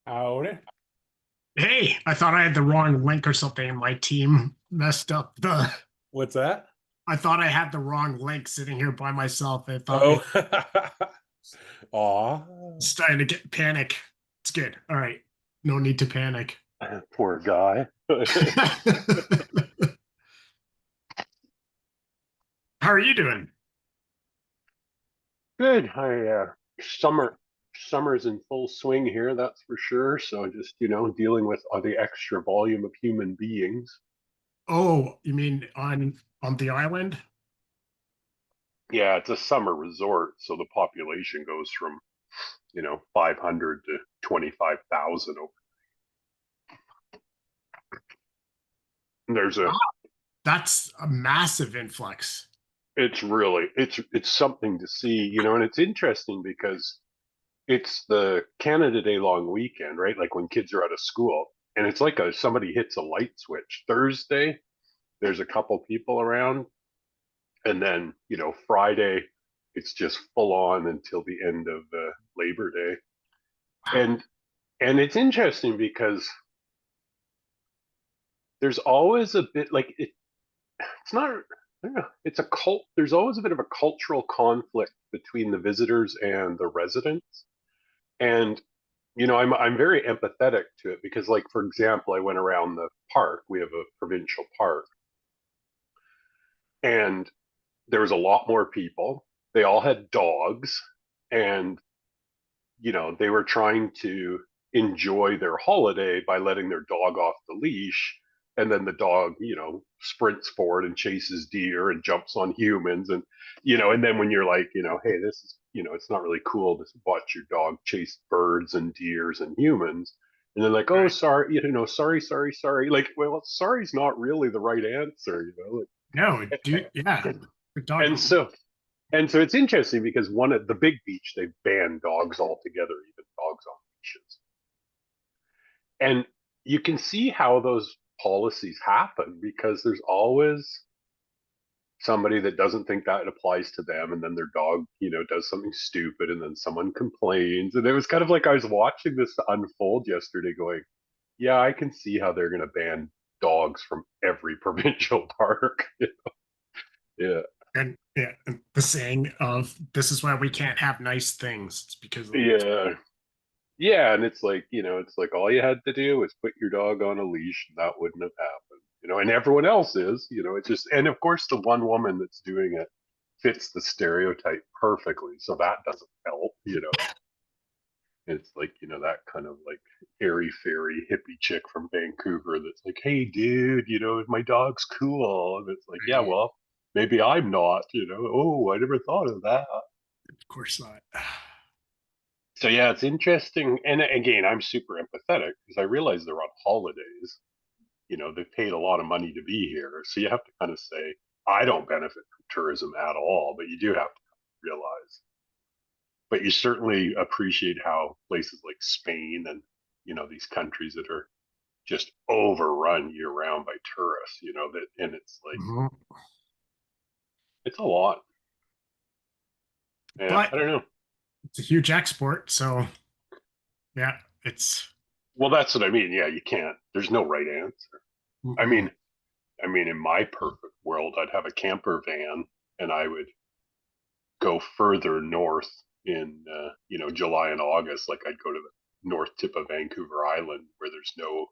Howdy. Hey, I thought I had the wrong link or something and my team messed up the What's that? I thought I had the wrong link sitting here by myself. I thought Oh, maybe aw. starting to get panic. It's good. All right. No need to panic. Poor guy. How are you doing? Good. Summer's in full swing here, that's for sure. So just, dealing with the extra volume of human beings. Oh, you mean on the island? Yeah, it's a summer resort, so the population goes from, 500 to 25,000. There's Wow, a that's a massive influx. it's something to see, and it's interesting because it's the Canada Day long weekend, right? Like when kids are out of school, and it's like somebody hits a light switch. Thursday, there's a couple people around, and then Friday, it's just full on until the end of Labor Day, Wow. and it's interesting because there's always a bit like it's not. I don't know. It's a cult. There's always a bit of a cultural conflict between the visitors and the residents, and I'm very empathetic to it because, like, for example, I went around the park. We have a provincial park, and there was a lot more people. They all had dogs, and they were trying to enjoy their holiday by letting their dog off the leash. And then the dog, sprints forward and chases deer and jumps on humans. And then when you're like, hey, this is, it's not really cool to watch your dog chase birds and deers and humans. And they're like, oh, Right. sorry, sorry. Like, well, sorry's not really the right answer, No, dude, yeah. Like, The dog. and so and so it's interesting because one at the big beach they banned dogs altogether, even dogs on leashes. And you can see how those policies happen because there's always somebody that doesn't think that applies to them, and then their dog, does something stupid, and then someone complains. And it was kind of like I was watching this unfold yesterday, going, "Yeah, I can see how they're going to ban dogs from every provincial park." Yeah, And yeah, and the saying of this is why we can't have nice things. It's because of yeah. Yeah, and it's like all you had to do was put your dog on a leash and that wouldn't have happened. And everyone else is, it's just, and of course the one woman that's doing it fits the stereotype perfectly. So that doesn't help. It's like, that kind of like airy fairy hippie chick from Vancouver that's like, hey dude, my dog's cool. And it's like, yeah, right. well, maybe I'm not. Oh, I never thought of that. Of course not. So yeah, it's interesting. And again, I'm super empathetic because I realize they're on holidays. They've paid a lot of money to be here. So you have to kind of say, I don't benefit from tourism at all, but you do have to realize. But you certainly appreciate how places like Spain and, these countries that are just overrun year round by tourists, that, and it's like, Mhm. it's a lot. Yeah, But I don't know. it's a huge export, so yeah, it's Well, that's what I mean. Yeah, you can't, there's no right answer. I mm-mm. mean, in my perfect world, I'd have a camper van and I would go further north in July and August. Like I'd go to the north tip of Vancouver Island where there's no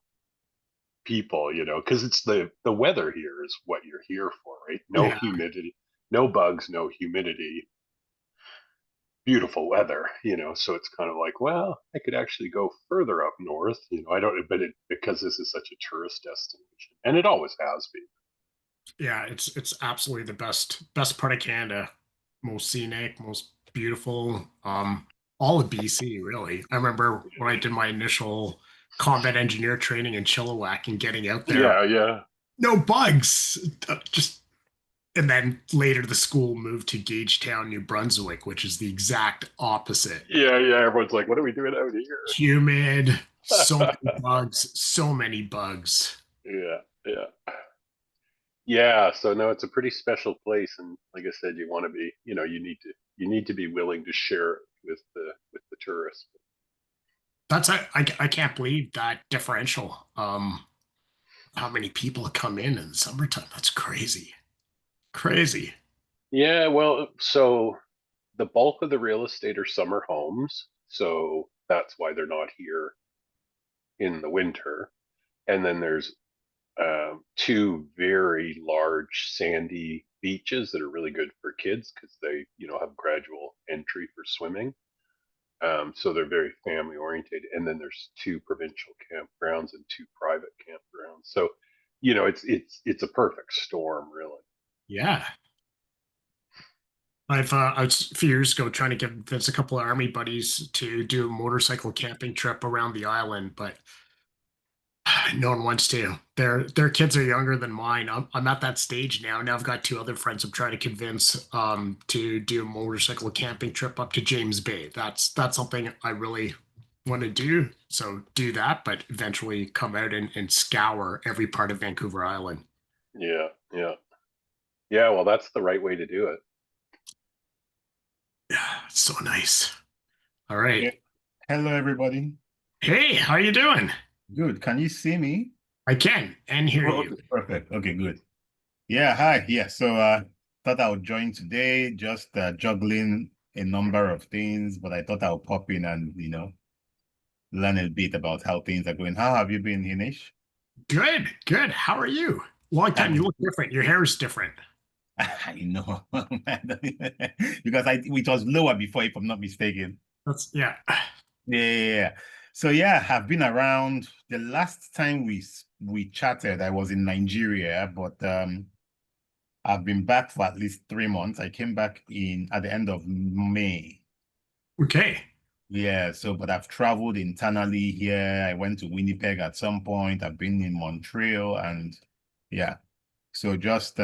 people, because it's the weather here is what you're here for, right? No Yeah, humidity, no bugs, no humidity, beautiful weather. So it's kind of like, well, I could actually go further up north. I don't, but because this is such a tourist destination, and it always has been. yeah, it's absolutely the best part of Canada. Most scenic, most beautiful. All of BC, really. I remember when I did my initial combat engineer training in Chilliwack and getting out there, Yeah, yeah. no bugs. Just and then later the school moved to Gagetown, New Brunswick, which is the exact opposite. Yeah, yeah. Everyone's like, what are we doing out here? Humid, so many bugs, so many bugs. Yeah, yeah. Yeah, so no, it's a pretty special place, and like I said, you want to be, you need to be willing to share it with the tourists. I can't believe that differential. How many people come in the summertime? That's crazy. Crazy. Yeah, well, so the bulk of the real estate are summer homes, so that's why they're not here in the winter. And then there's two very large sandy beaches that are really good for kids because they, have gradual entry for swimming. So they're very family oriented. And then there's two provincial campgrounds and two private campgrounds. So, it's a perfect storm, really. Yeah. I was a few years ago trying to get there's a couple of army buddies to do a motorcycle camping trip around the island, but no one wants to. Their kids are younger than mine. I'm at that stage now. Now I've got two other friends I'm trying to convince to do a motorcycle camping trip up to James Bay. That's something I really want to do. So do that, but eventually come out and scour every part of Vancouver Island. Yeah, yeah. Yeah, well, that's the right way to do it. Yeah, so nice. All right. Yeah. Hello, everybody. Hey, how you doing? Good. Can you see me? I can and hear Oh, you. okay, perfect. Okay, good. Yeah, hi. Yeah, so thought I would join today, just juggling a number of things, but I thought I would pop in and, learn a bit about how things are going. How have you been, Hinesh? Good, good. How are you? Long time. I'm, You look different. Your hair is different. I know, because it was lower before, if I'm not mistaken. That's yeah. Yeah. So yeah, I've been around. The last time we chatted, I was in Nigeria, but I've been back for at least 3 months. I came back in at the end of May. Okay. Yeah, so but I've traveled internally here. I went to Winnipeg at some point. I've been in Montreal and yeah. So just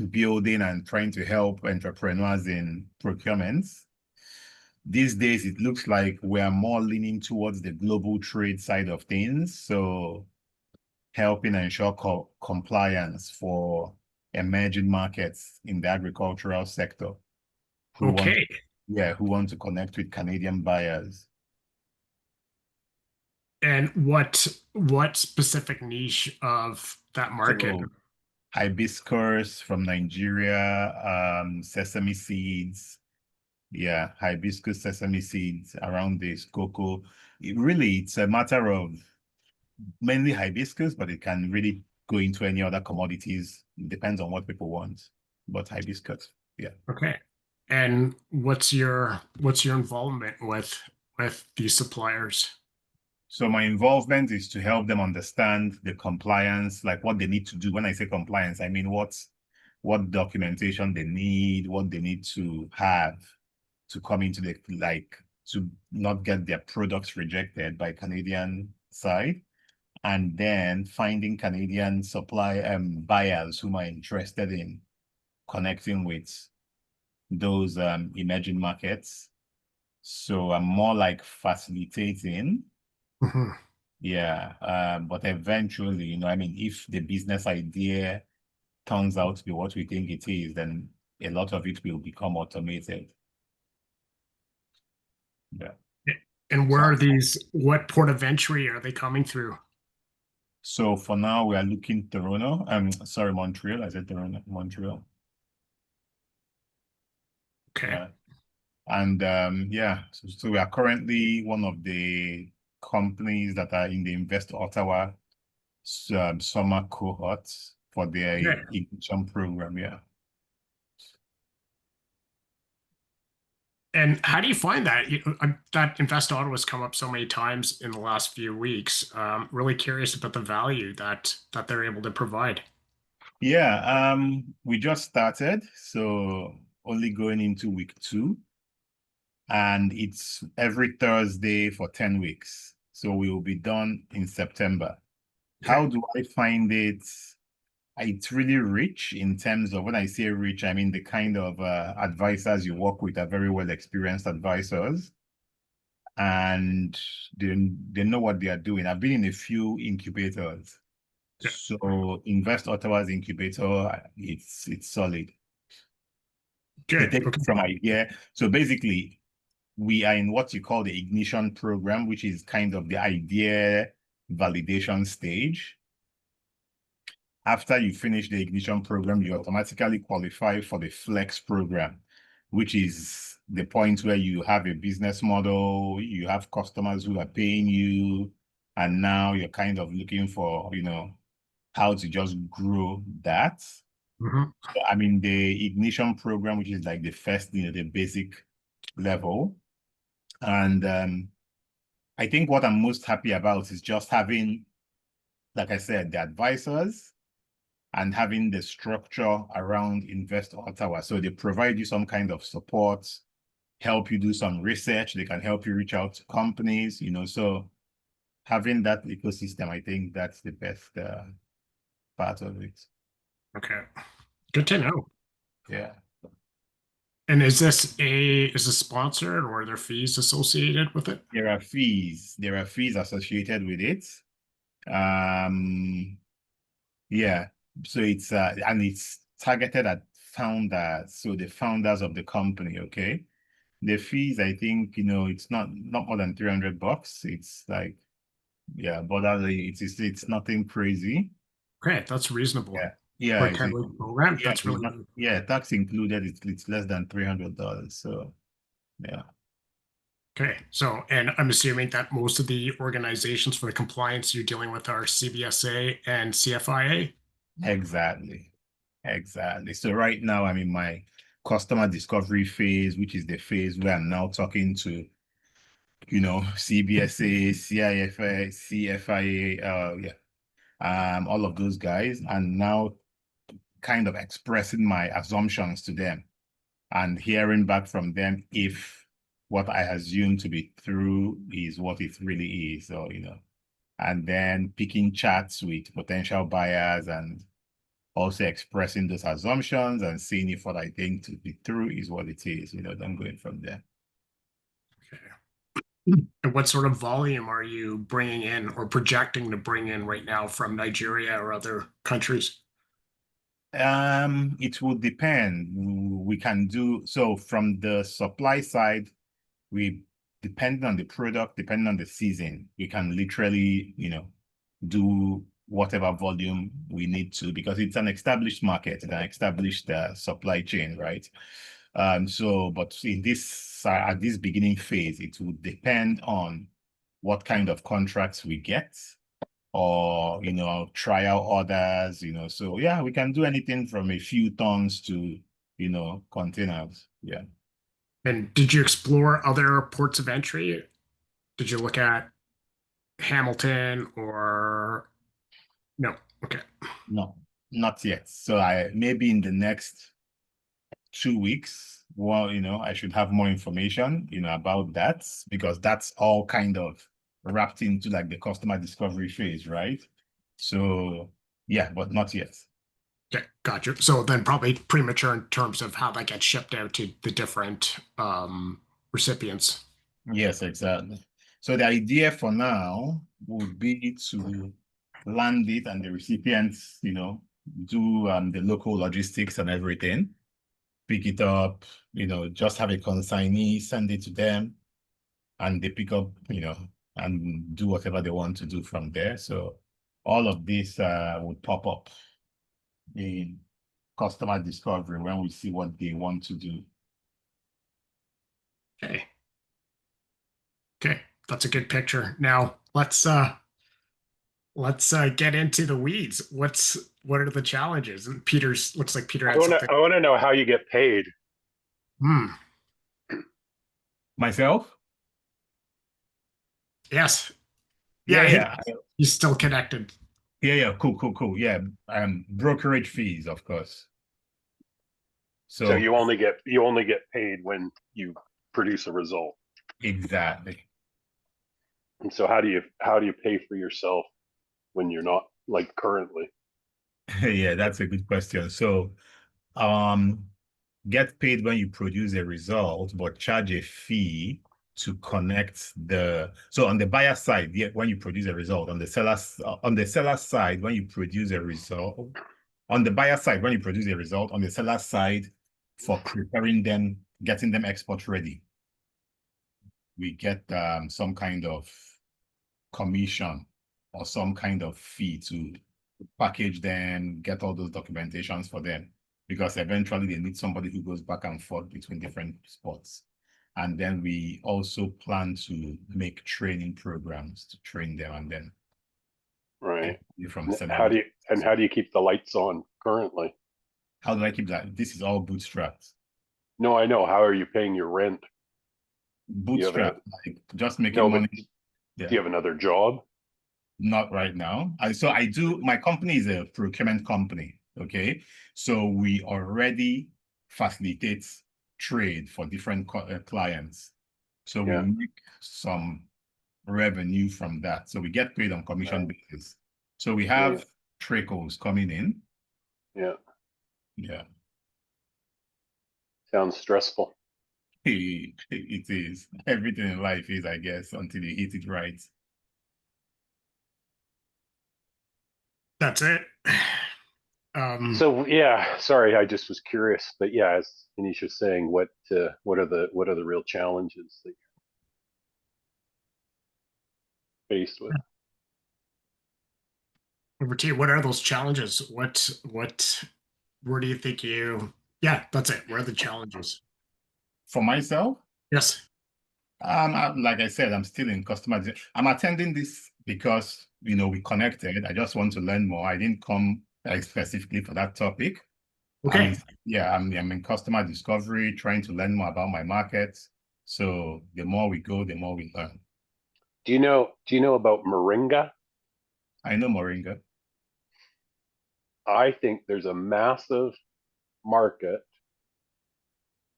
building and trying to help entrepreneurs in procurements. These days, it looks like we are more leaning towards the global trade side of things. So helping ensure compliance for emerging markets in the agricultural sector who want, Okay. who want to connect with Canadian buyers. And what specific niche of that market? So hibiscus from Nigeria, sesame seeds, yeah, hibiscus sesame seeds around this cocoa. It's a matter of mainly hibiscus, but it can really go into any other commodities. It depends on what people want. But hibiscus, yeah. Okay. And what's your involvement with these suppliers? So my involvement is to help them understand the compliance, like what they need to do. When I say compliance, I mean what documentation they need, what they need to have to come into to not get their products rejected by Canadian side. And then finding Canadian buyers who are interested in connecting with those emerging markets. So I'm more like facilitating. Mhm. Yeah. But eventually, if the business idea turns out to be what we think it is, then a lot of it will become automated. Yeah. And where So, are these? What port of entry are they coming through? so for now we are looking Toronto. Sorry, Montreal. I said Toronto, Montreal. Okay. Yeah. And yeah, so we are currently one of the companies that are in the Invest Ottawa summer cohorts for their Okay. ignition program. Yeah. And how do you find that? That Invest Auto has come up so many times in the last few weeks. Really curious about the value that they're able to provide. Yeah. We just started, so only going into week 2, and it's every Thursday for 10 weeks. So we will be done in September. Okay. How do I find it? It's really rich in terms of when I say rich, I mean the kind of advisors you work with are very well experienced advisors, and they know what they are doing. I've been in a few incubators. Yeah. So Invest Ottawa's incubator, it's solid. They Good. take Okay. it from idea. So basically, we are in what you call the ignition program, which is kind of the idea validation stage. After you finish the ignition program, you automatically qualify for the flex program, which is the point where you have a business model, you have customers who are paying you, and now you're kind of looking for, how to just grow that. Mhm. So, I mean, the ignition program, which is like the first, the basic level. And I think what I'm most happy about is just having, like I said, the advisors and having the structure around Invest Ottawa. So they provide you some kind of support, help you do some research. They can help you reach out to companies, so having that ecosystem, I think that's the best part of it. Okay. Good to know. Yeah. And is this sponsored, or are there fees associated with it? There are fees. There are fees associated with it. Yeah. So it's targeted at founders. So the founders of the company, okay? The fees, I think, it's not more than $300. It's like, yeah, but it's nothing crazy. Great, that's reasonable. Yeah. Yeah. For a 10-week program, Yeah, that's really good. yeah, tax included, it's less than $300. So yeah. Okay. So, and I'm assuming that most of the organizations for the compliance you're dealing with are CBSA and CFIA. Exactly. Exactly. So right now I'm in my customer discovery phase, which is the phase where I'm now talking to, CBSA, CIFA, CFIA, all of those guys, and now kind of expressing my assumptions to them and hearing back from them if what I assume to be true is what it really is, or, and then picking chats with potential buyers and also expressing those assumptions and seeing if what I think to be true is what it is, then going from there. Okay. And what sort of volume are you bringing in or projecting to bring in right now from Nigeria or other countries? It will depend. We can do so from the supply side. We depending on the product, depending on the season, we can literally, do whatever volume we need to because it's an established market, an established supply chain, right? But in this at this beginning phase, it will depend on what kind of contracts we get or trial orders, so yeah, we can do anything from a few tons to containers. Yeah. And did you explore other ports of entry? Did you look at Hamilton or no? Okay. No, not yet. So maybe in the next 2 weeks, well, I should have more information, about that because that's all kind of wrapped into like the customer discovery phase, right? So yeah, but not yet. Okay, gotcha. So then probably premature in terms of how that gets shipped out to the different recipients. Yes, exactly. So the idea for now would be to land it and the recipients, do the local logistics and everything, pick it up, just have a consignee, send it to them, and they pick up, and do whatever they want to do from there. So all of this would pop up in customer discovery when we see what they want to do. Okay. Okay, that's a good picture. Now let's get into the weeds. What are the challenges? And Peter's looks like Peter had something. I want to know how you get paid. Myself? Yes. Yeah. He's still connected. Yeah. Cool. Yeah. Brokerage fees, of course. So you only get paid when you produce a result. Exactly. And so how do you pay for yourself when you're not like currently? Yeah, that's a good question. So get paid when you produce a result, but charge a fee to connect so on the buyer side, yeah, when you produce a result, on the seller side, when you produce a result, on the buyer side, when you produce a result, on the seller side, for preparing them, getting them export ready. we get some kind of commission or some kind of fee to package them, get all those documentations for them, because eventually they need somebody who goes back and forth between different spots. And then we also plan to make training programs to train them, and then Right. from How do you keep the lights on currently? How do I keep that? This is all bootstrapped. No, I know. How are you paying your rent? Bootstrap, like just making No, money. but do Yeah. you have another job? Not right now. I do, my company is a procurement company. Okay. So we already facilitate trade for different clients. So we Yeah. make some revenue from that. So we get paid on commission basis. So we have trickles coming in. Yeah. Yeah. Sounds stressful. It is. Everything in life is, I guess, until you hit it right. That's it. So yeah, sorry, I just was curious, but yeah, as Hinesh was saying, what are the real challenges that you're faced with? Over to you. What are those challenges? Where do you think yeah, that's it. Where are the challenges? For myself, Yes. like I said, I'm still in customer. I'm attending this because, we connected. I just want to learn more. I didn't come specifically for that topic. Okay. I'm in customer discovery, trying to learn more about my market. So the more we go, the more we learn. Do you know about Moringa? I know Moringa. I think there's a massive market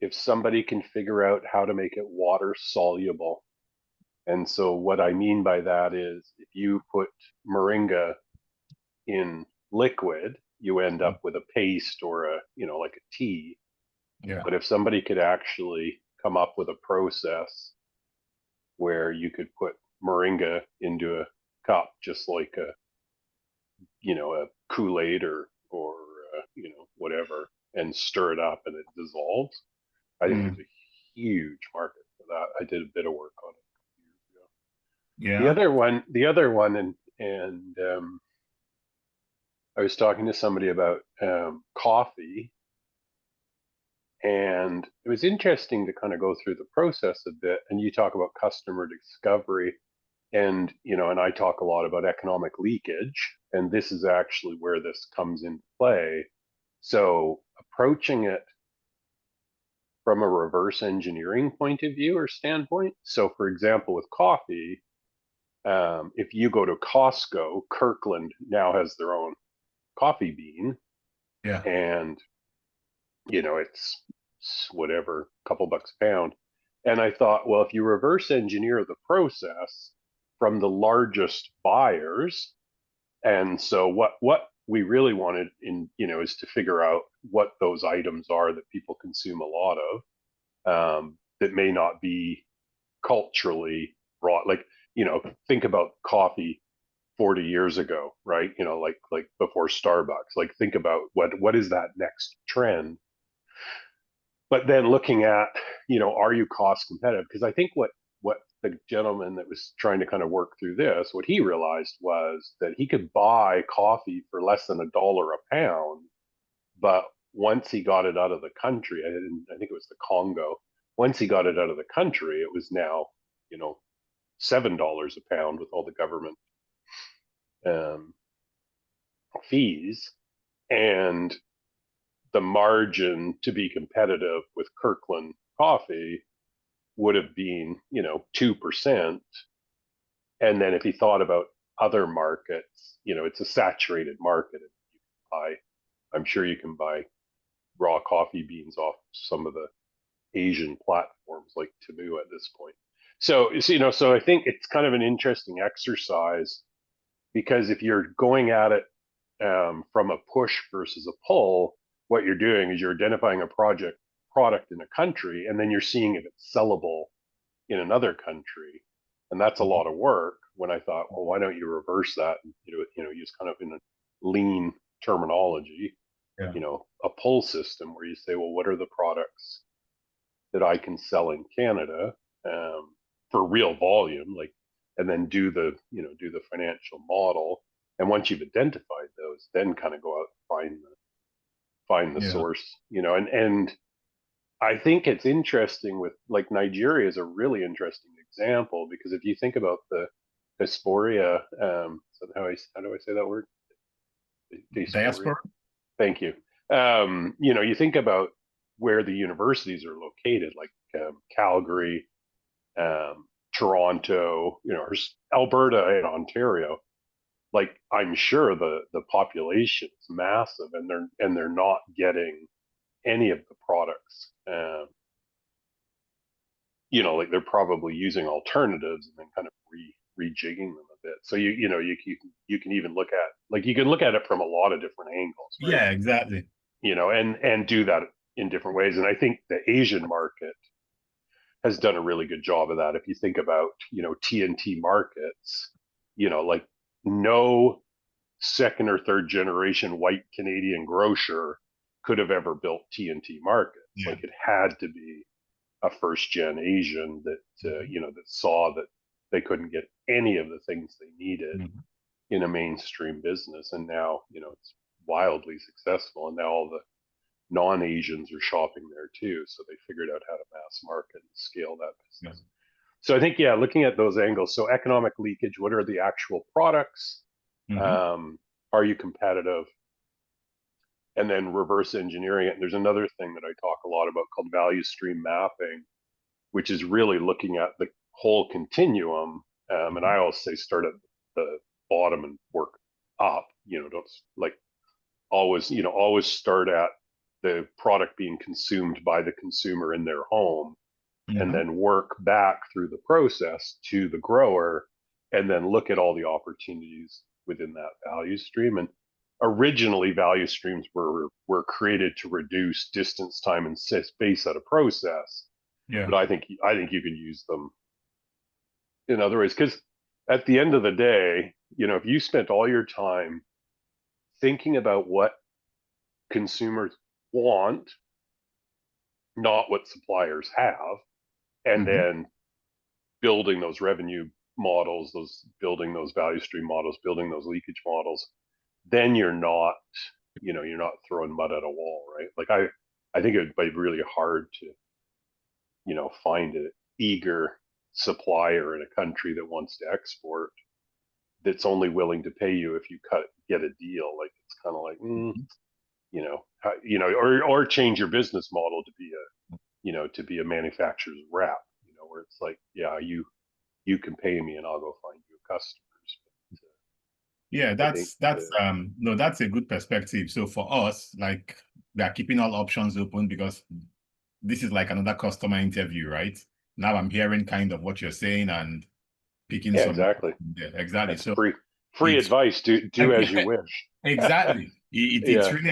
if somebody can figure out how to make it water soluble. And so what I mean by that is if you put Moringa in liquid, you end up with a paste or like a tea. Yeah. But if somebody could actually come up with a process where you could put Moringa into a cup, just like a Kool-Aid or whatever, and stir it up and it dissolves, I think there's a huge market for that. I did a bit of work on it years ago. Yeah. The other one, and I was talking to somebody about coffee, and it was interesting to kind of go through the process a bit. And you talk about customer discovery, and I talk a lot about economic leakage, and this is actually where this comes into play. So approaching it from a reverse engineering point of view or standpoint. So for example, with coffee, if you go to Costco, Kirkland now has their own coffee bean. Yeah. And it's whatever, a couple bucks a pound. And I thought, well, if you reverse engineer the process from the largest buyers, and so what we really wanted is to figure out what those items are that people consume a lot of, that may not be culturally brought. Like, think about coffee 40 years ago, right? Like before Starbucks. Like, think about what is that next trend. But then looking at, are you cost competitive? Because I think what the gentleman that was trying to kind of work through this, what he realized was that he could buy coffee for less than $1 a pound, but once he got it out of the country, I think it was the Congo. Once he got it out of the country, it was now, $7 a pound with all the government fees, and the margin to be competitive with Kirkland coffee would have been, 2%. And then if he thought about other markets, it's a saturated market. I'm sure you can buy raw coffee beans off some of the Asian platforms like Temu at this point. So I think it's kind of an interesting exercise, because if you're going at it from a push versus a pull, what you're doing is you're identifying a product in a country, and then you're seeing if it's sellable in another country, and that's a lot of work. When I thought, well, why don't you reverse that and use kind of in a lean terminology, a pull system where you say, well, what are the products that I can sell in Canada for real volume, like, and then do the financial model. And once you've identified those, then kind of go out and find the Yeah. source, and I think it's interesting with, like, Nigeria is a really interesting example, because if you think about the dysphoria, so how do I say that word? Diaspora. Thank you. You think about where the universities are located, like Calgary, Toronto, or Alberta and Ontario. Like, I'm sure the population is massive, and they're not getting any of the products. Like, they're probably using alternatives and then kind of rejigging them a bit. So you can even look at it from a lot of different angles, right? Yeah, exactly. And do that in different ways. And I think the Asian market has done a really good job of that. If you think about, TNT markets, like, no second or third generation white Canadian grocer could have ever built TNT markets. Yeah. Like, it had to be a first gen Asian that that saw that they couldn't get any of the things they needed in a mainstream business, and now it's wildly successful, and now all the non-Asians are shopping there too, so they figured out how to mass market and scale that business. Yeah. So I think, looking at those angles, so economic leakage, what are the actual products? Are you competitive? And then reverse engineering it. And there's another thing that I talk a lot about called value stream mapping, which is really looking at the whole continuum. And I always say start at the bottom and work up. Don't, like, always start at the product being consumed by the consumer in their home, and then work back through the process to the grower, and then look at all the opportunities within that value stream. And originally, value streams were created to reduce distance, time, and space at a process. Yeah. But I think you can use them in other ways, because at the end of the day, if you spent all your time thinking about what consumers want, not what suppliers have, and then building those revenue models, building those value stream models, building those leakage models, then you're not throwing mud at a wall, right? Like, I think it would be really hard to find an eager supplier in a country that wants to export that's only willing to pay you if you get a deal. Like, it's kind of like, or change your business model to be a manufacturer's rep, where it's like, you can pay me and I'll go find you customers. Yeah, that's a good perspective. So for us, like, we are keeping all options open, because this is like another customer interview, right? Now I'm hearing kind of what you're saying and picking some. Exactly. Yeah, exactly. That's so free advice. Do as you wish. Exactly. It's really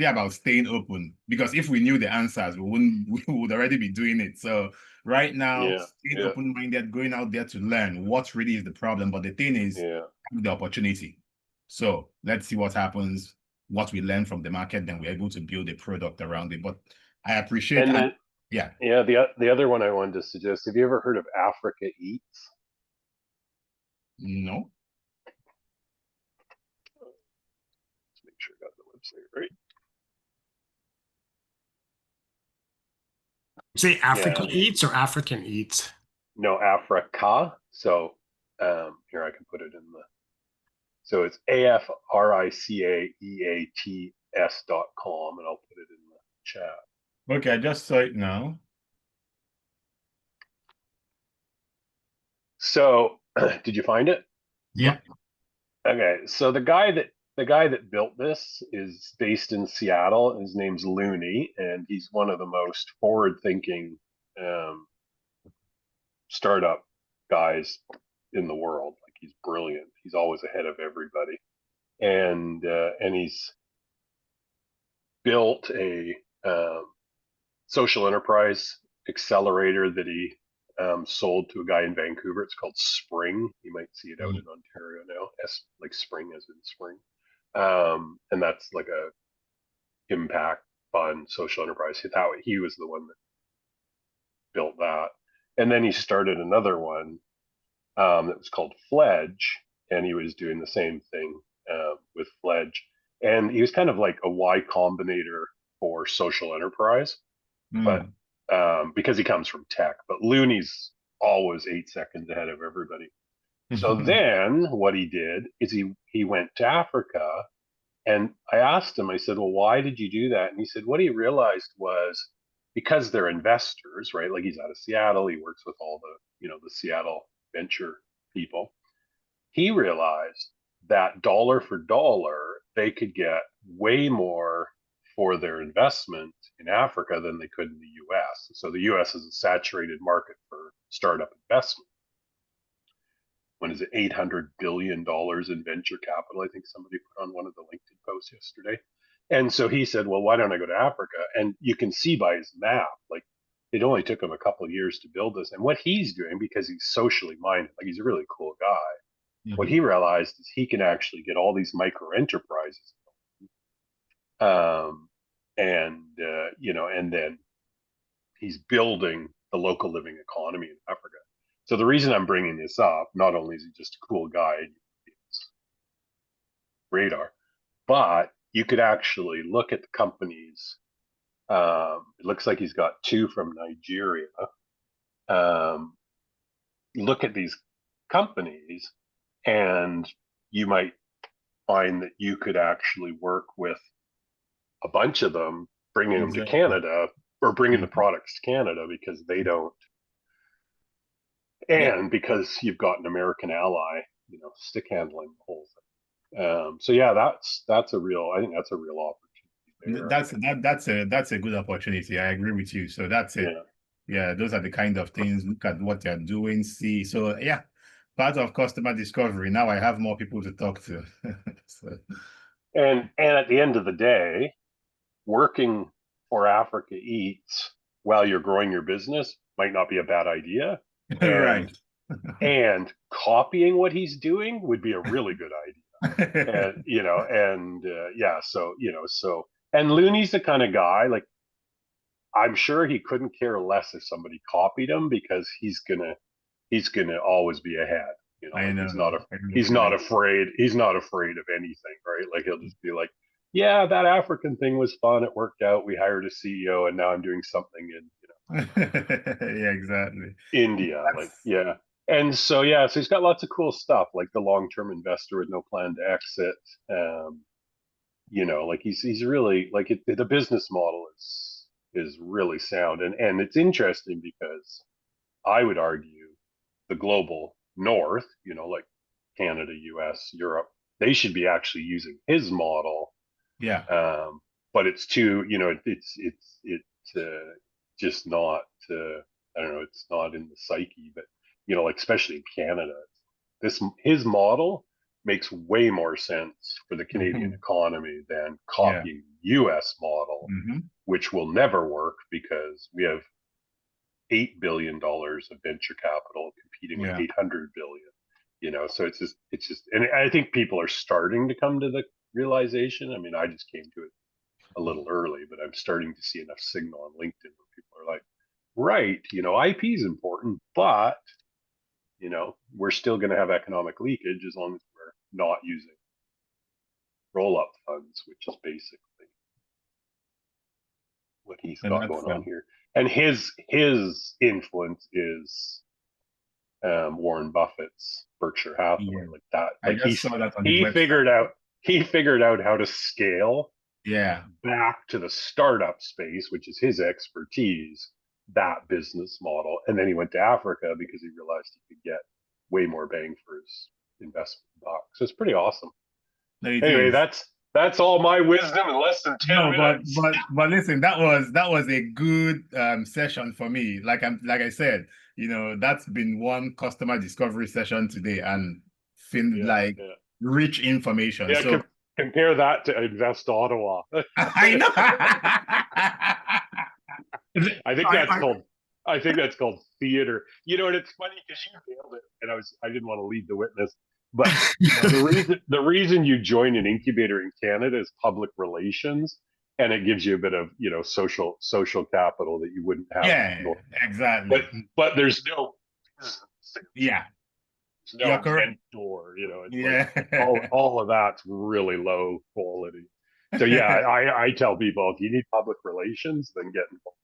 about staying open, because if we knew the answers, we would already be doing it. So right now, staying open-minded, going out there to learn what really is the problem. But the thing is, the opportunity. So let's see what happens, what we learn from the market, then we're able to build a product around it. But I appreciate that. The other one I wanted to suggest, have you ever heard of Africa Eats? No. Let's make sure I got the website right. Say Africa Eats or African Eats? No, Africa. So here, I can put it in the. So it's AFRICAEATS.com, and I'll put it in the chat. Okay, I just saw it now. So, did you find it? Yeah. Okay, so the guy that built this is based in Seattle. His name's Loony, and he's one of the most forward-thinking startup guys in the world. Like, he's brilliant. He's always ahead of everybody, and he's built a social enterprise accelerator that he sold to a guy in Vancouver. It's called Spring. You might see it out in Ontario now. Like Spring as in spring. And that's like a impact fund social enterprise. He was the one that built that. And then he started another one that was called Fledge, and he was doing the same thing with Fledge. And he was kind of like a Y Combinator for social enterprise, but because he comes from tech. But Loony's always 8 seconds ahead of everybody. So then what he did is he went to Africa, and I asked him, I said, well, why did you do that? And he said, what he realized was because they're investors, right? Like he's out of Seattle, he works with all the Seattle venture people. He realized that dollar for dollar, they could get way more for their investment in Africa than they could in the US. So the US is a saturated market for startup investment. When is it, $800 billion in venture capital? I think somebody put on one of the LinkedIn posts yesterday. And so he said, well, why don't I go to Africa? And you can see by his map, like it only took him a couple of years to build this. And what he's doing, because he's socially minded, like he's a really cool guy, what he realized is he can actually get all these micro enterprises. And then he's building the local living economy in Africa. So the reason I'm bringing this up, not only is he just a cool guy, radar, but you could actually look at the companies. It looks like he's got 2 from Nigeria. Look at these companies, and you might find that you could actually work with a bunch of them, bringing them to Canada, or bringing the products to Canada because they don't. And because you've got an American ally, stick handling the whole thing. So yeah, that's a real. I think that's a real opportunity there. That's a good opportunity. I agree with you. So that's it. Yeah, those are the kind of things. Look at what they're doing. See, so yeah, part of customer discovery. Now I have more people to talk to. So. And at the end of the day, working for Africa Eats while you're growing your business might not be a bad idea. Right. And copying what he's doing would be a really good idea. And Loony's the kind of guy, like, I'm sure he couldn't care less if somebody copied him because he's gonna always be ahead. I know. He's not afraid of anything, right? Like he'll just be like, yeah, that African thing was fun. It worked out. We hired a CEO, and now I'm doing something in yeah, exactly. India. And so he's got lots of cool stuff, like the long-term investor with no plan to exit. Like he's really like the business model is really sound, and it's interesting because I would argue the global north, like Canada, US, Europe, they should be actually using his model. Yeah. But it's too, it's just not, I don't know, it's not in the psyche, but, like, especially in Canada, his model makes way more sense for the Canadian economy than copying US model, which will never work because we have $8 billion of venture capital competing with 800 billion, so it's just, and I think people are starting to come to the realization. I mean, I just came to it a little early, but I'm starting to see enough signal on LinkedIn where people are like, right, IP is important, but, we're still going to have economic leakage as long as we're not using roll-up funds, which is basically what he's got going on here. And his influence is Warren Buffett's Berkshire Hathaway, like that. Like he figured out how to scale back to the startup space, which is his expertise, that business model. And then he went to Africa because he realized he could get way more bang for his investment buck. So it's pretty awesome. Anyway, that's all my wisdom in less than 10 minutes. But listen, that was a good session for me. Like I said, that's been one customer discovery session today, and rich information. Yeah, so compare that to Invest Ottawa. I know. I think that's called theater. And it's funny because you nailed it, and I didn't want to lead the witness. But the reason you join an incubator in Canada is public relations. and it gives you a bit of, you know, social capital that you wouldn't have. Yeah, exactly. But there's no, Yeah, there's you're no correct. mentor, you know, it's Yeah. like all of that's really low quality. So yeah, I tell people, if you need public relations, then get involved.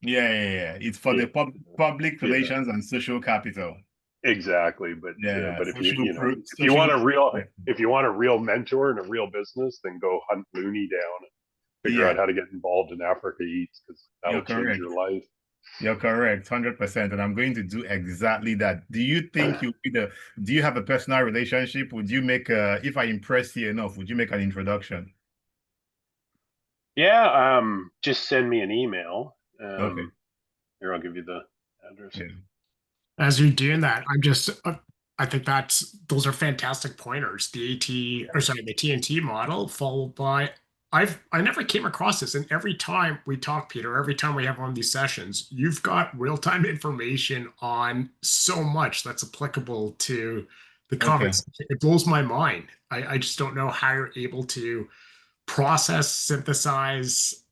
Yeah. It's for the public Yeah. relations and social capital. Exactly, but Yeah, but if social you know, pro- if you want a real, social- if you want a real mentor in a real business, then go hunt Loony down and figure out Yeah, how to get involved in Africa Eats, because you're that'll change correct. your life. You're correct, 100%. And I'm going to do exactly that. Do you think do you have a personal relationship? Would you make if I impress you enough, would you make an introduction? Yeah, just send me an email. Okay. Here, I'll give you the address. Yeah. As you're doing that, I think those are fantastic pointers. The TNT model followed by, I never came across this. And every time we talk, Peter, every time we have one of these sessions, you've got real-time information on so much that's applicable to the Okay. conversation. It blows my mind. I just don't know how you're able to process, synthesize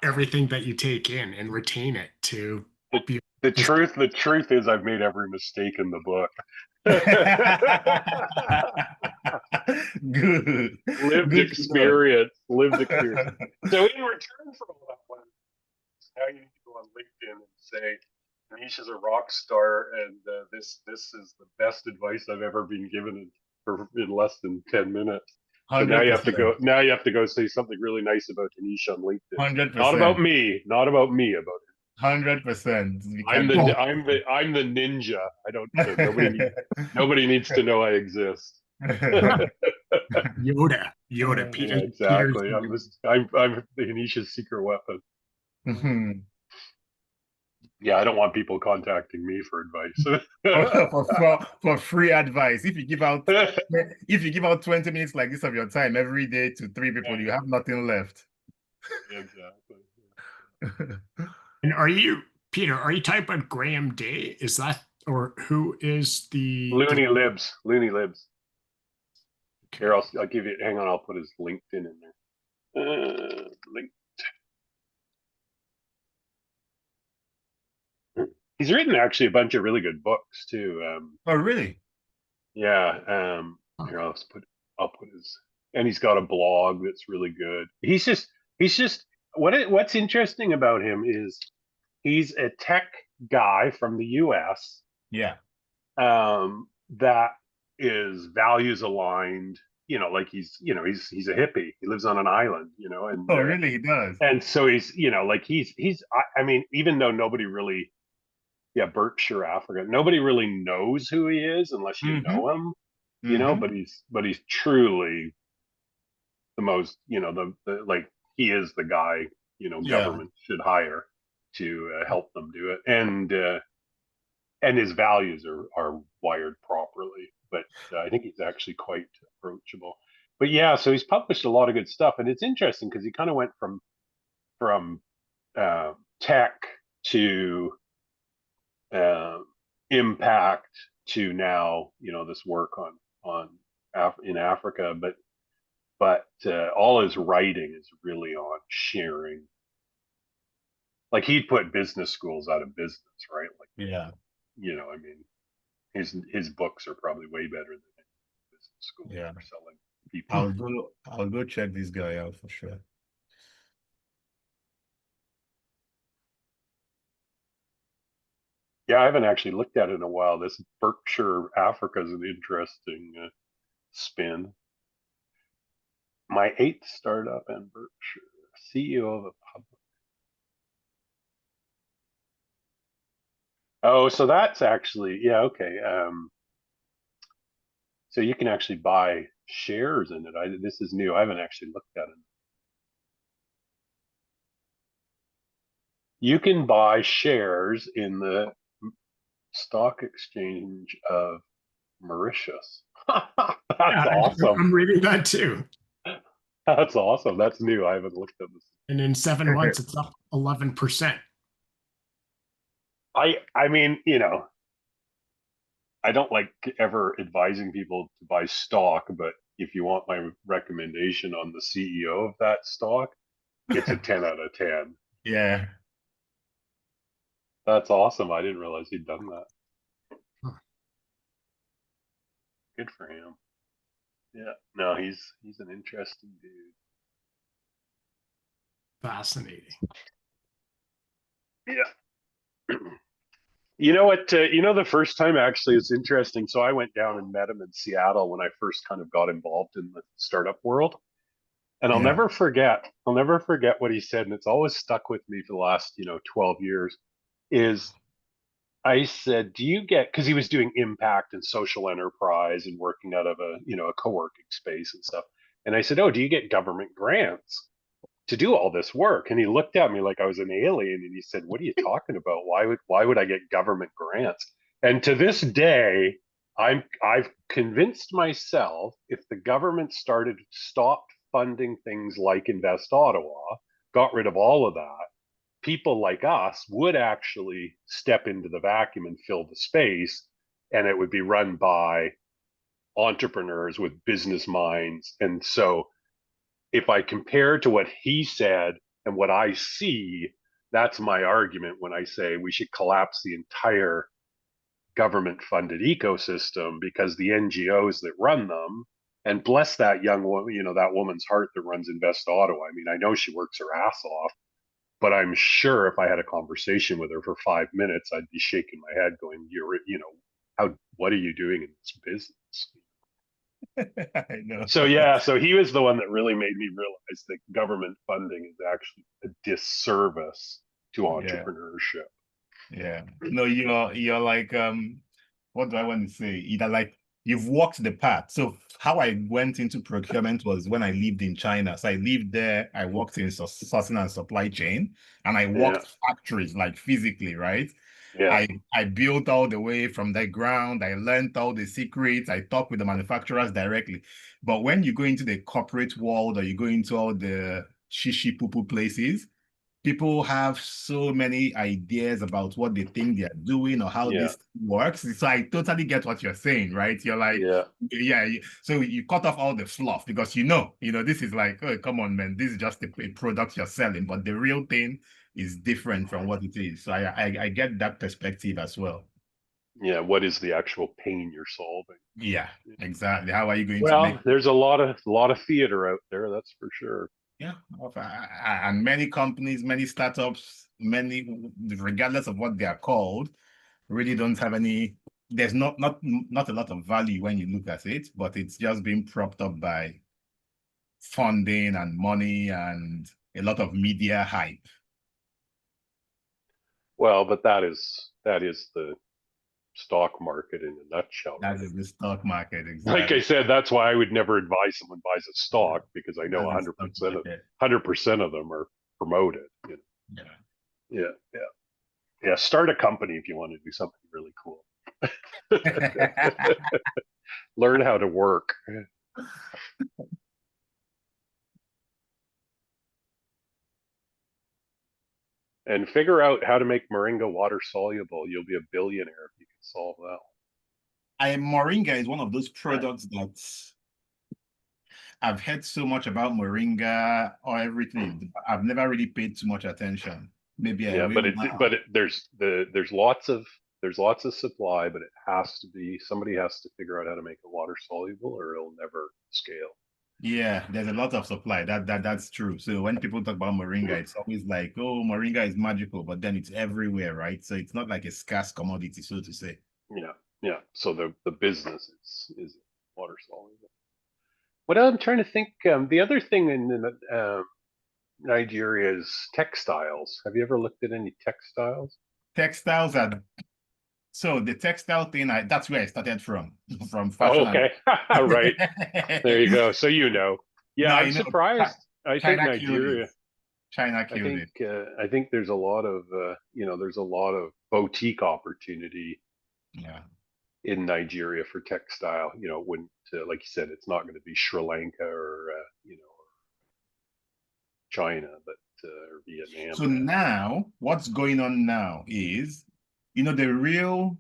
everything that you take in and retain it to be. The truth is, I've made every mistake in the book. Good. Lived Good to know. experience. So in return for all that one, now you need to go on LinkedIn and say, Hinesh is a rock star, and this is the best advice I've ever been given in less than 10 minutes. So now you have to 100%. go say something really nice about Hinesh on LinkedIn. 100%. Not about me, about him. 100%. I'm the ninja. I don't. Nobody needs to know I exist. Yoda, Yeah, Peter. exactly. Peter's I'm the Hinish's secret weapon. Mhm. Yeah, I don't want people contacting me for advice. For free advice. If you give out 20 minutes like this of your time every day to 3 people, you have nothing left. Exactly. And Peter, are you typing Graham Day? Is that, or who is the Loony Libs? Okay. Here, I'll give you. Hang on, I'll put his LinkedIn in there. He's written actually a bunch of really good books too. Oh, really? Yeah. Here, I'll put his, and he's got a blog that's really good. He's just what's interesting about him is he's a tech guy from the US. Yeah. That is values aligned, you know, like he's a hippie. He lives on an island, you know, and Oh, really? He does. and so he's, you know, like I mean, even though nobody really, Berkshire, Africa, nobody really knows who he is unless you know him, you know, but he's truly the most, you know, the like, he is the guy, you know, government should hire to help them do it. And his values are wired properly, but I think he's actually quite approachable. But yeah, so he's published a lot of good stuff, and it's interesting because he kind of went from tech to impact to now, you know, this work in Africa, but all his writing is really on sharing. Like, he'd put business schools out of business, right? Like, you know, I mean, his books are probably way better than business school for selling people. I'll go check this guy out for sure. Yeah, I haven't actually looked at it in a while. This Berkshire Africa is an interesting spin. My 8th startup in Berkshire, CEO of a public. Oh, so that's actually, okay. So you can actually buy shares in it. This is new. I haven't actually looked at it. You can buy shares in the stock exchange of Mauritius. That's awesome. I'm reading that too. That's awesome. That's new. I haven't looked at this. And in 7 months, it's up 11%. I mean, you know, I don't like ever advising people to buy stock, but if you want my recommendation on the CEO of that stock, it's a 10 out of 10. Yeah. That's awesome. I didn't realize he'd done that. Huh. Good for him. Yeah. No, he's an interesting dude. Fascinating. Yeah. You know what? The first time actually, it's interesting. So I went down and met him in Seattle when I first kind of got involved in the startup world. And I'll Yeah. never forget what he said. And it's always stuck with me for the last, 12 years is I said, do you get, because he was doing impact and social enterprise and working out of a co-working space and stuff. And I said, oh, do you get government grants to do all this work? And he looked at me like I was an alien and he said, what are you talking about? Why would I get government grants? And to this day, I've convinced myself if the government stopped funding things like Invest Ottawa, got rid of all of that, people like us would actually step into the vacuum and fill the space, and it would be run by entrepreneurs with business minds. And so if I compare to what he said and what I see, that's my argument when I say we should collapse the entire government funded ecosystem, because the NGOs that run them, and bless that young woman, that woman's heart that runs Invest Ottawa. I mean, I know she works her ass off, but I'm sure if I had a conversation with her for 5 minutes, I'd be shaking my head going, what are you doing in this business? I know. So he was the one that really made me realize that government funding is actually a disservice to entrepreneurship. Yeah. No, you're like, what do I want to say? Either like you've walked the path. So how I went into procurement was when I lived in China. So I lived there, I worked in sourcing and supply chain, and I worked factories like physically, right? Yeah. I built all the way from the ground. I learned all the secrets. I talked with the manufacturers directly. But when you go into the corporate world or you go into all the shishi poo places, people have so many ideas about what they think they're doing or how this works. So I totally get what you're saying, right? You're like, so you cut off all the fluff because this is like, oh, come on, man, this is just a product you're selling, but the real thing is different from what it is. So I get that perspective as well. Yeah, what is the actual pain you're solving? Yeah, exactly. How are you going to Well, make? there's a lot of theater out there, that's for sure. Yeah, and many companies, many startups, regardless of what they are called, really don't have any. There's not a lot of value when you look at it, but it's just being propped up by funding and money and a lot of media hype. Well, but that is the stock market in a nutshell. That is the stock market, exactly. Like I said, that's why I would never advise someone buys a stock, because I know 100% of them are promoted. Yeah. Start a company if you want to do something really cool. Learn how to work. And figure out how to make moringa water soluble. You'll be a billionaire if you can solve that. Moringa is one of those products that I've heard so much about moringa or everything. I've never really paid too much attention. Maybe I will now. There's lots of supply, but somebody has to figure out how to make it water soluble, or it'll never scale. Yeah, there's a lot of supply. That's true. So when people talk about moringa, it's always like, oh, moringa is magical, but then it's everywhere, right? So it's not like a scarce commodity, so to say. Yeah. So the business is water soluble. What I'm trying to think, the other thing in Nigeria is textiles. Have you ever looked at any textiles? Textiles are so the textile thing. That's where I started from fashion. Oh, okay, right. There you go. So yeah, no, I'm surprised. I think Nigeria. China killed it. I think there's a lot of boutique opportunity. Yeah. In Nigeria for textile, when like you said, it's not going to be Sri Lanka or China, but or Vietnam. So now, what's going on now is, the real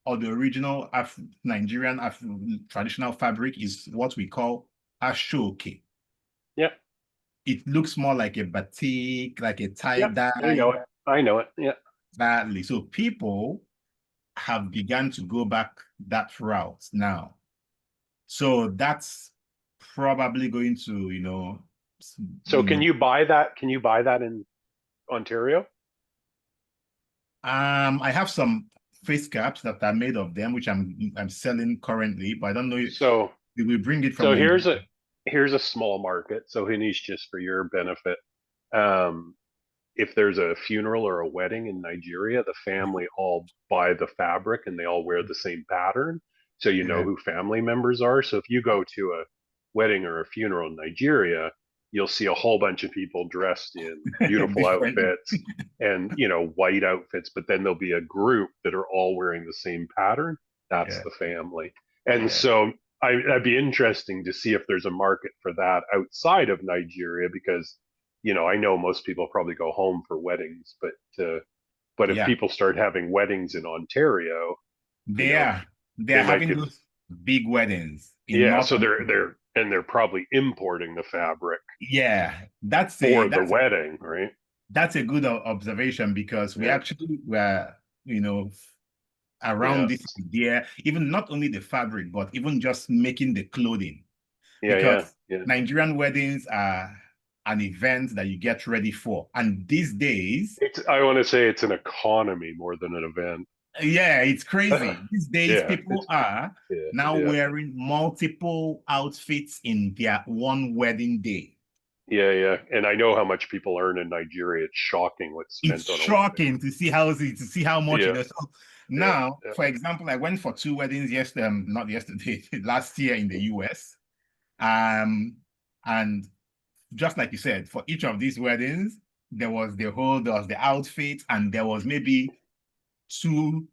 or the original Nigerian traditional fabric is what we call ashoke. Yep. it looks more like a batik, like a Yep, tie-dye. I know it. I know it. Yeah. Badly. So people have begun to go back that route now. So that's probably going to, So can you buy that? Can you buy that in Ontario? I have some face caps that are made of them, which I'm selling currently, but I don't know if So we bring it from so Nigeria. here's a small market. So Hinesh, just for your benefit, um, if there's a funeral or a wedding in Nigeria, the family all buy the fabric and they all wear the same pattern. So you know Yeah. who family members are. So if you go to a wedding or a funeral in Nigeria, you'll see a whole bunch of people dressed in beautiful Different. outfits and white outfits, but then there'll be a group that are all wearing the same pattern. That's Yeah. the family. And Yeah. so that'd be interesting to see if there's a market for that outside of Nigeria because I know most people probably go home for weddings, but if Yeah. people start having weddings in Ontario, They are. They're they might having get those big weddings in yeah. North So America. they're probably importing the fabric Yeah, that's a for the that's wedding, right? that's a good observation because we Yeah, actually were, yeah, around this idea, even not only the fabric, but even just making the clothing. yeah, Because yeah. Nigerian weddings are an event that you get ready for. And these days, I want to say it's an economy more than an event. yeah, it's crazy. These days, Yeah, people are yeah, now yeah, wearing multiple outfits in their one wedding day. yeah. And I know how much people earn in Nigeria. It's shocking what's It's spent on a wedding. shocking to see how much it Yeah, is. So yeah, now, yeah, for example, I went for two weddings yesterday, not yesterday, last year in the US. And just like you said, for each of these weddings, there was the outfit, and there was maybe two,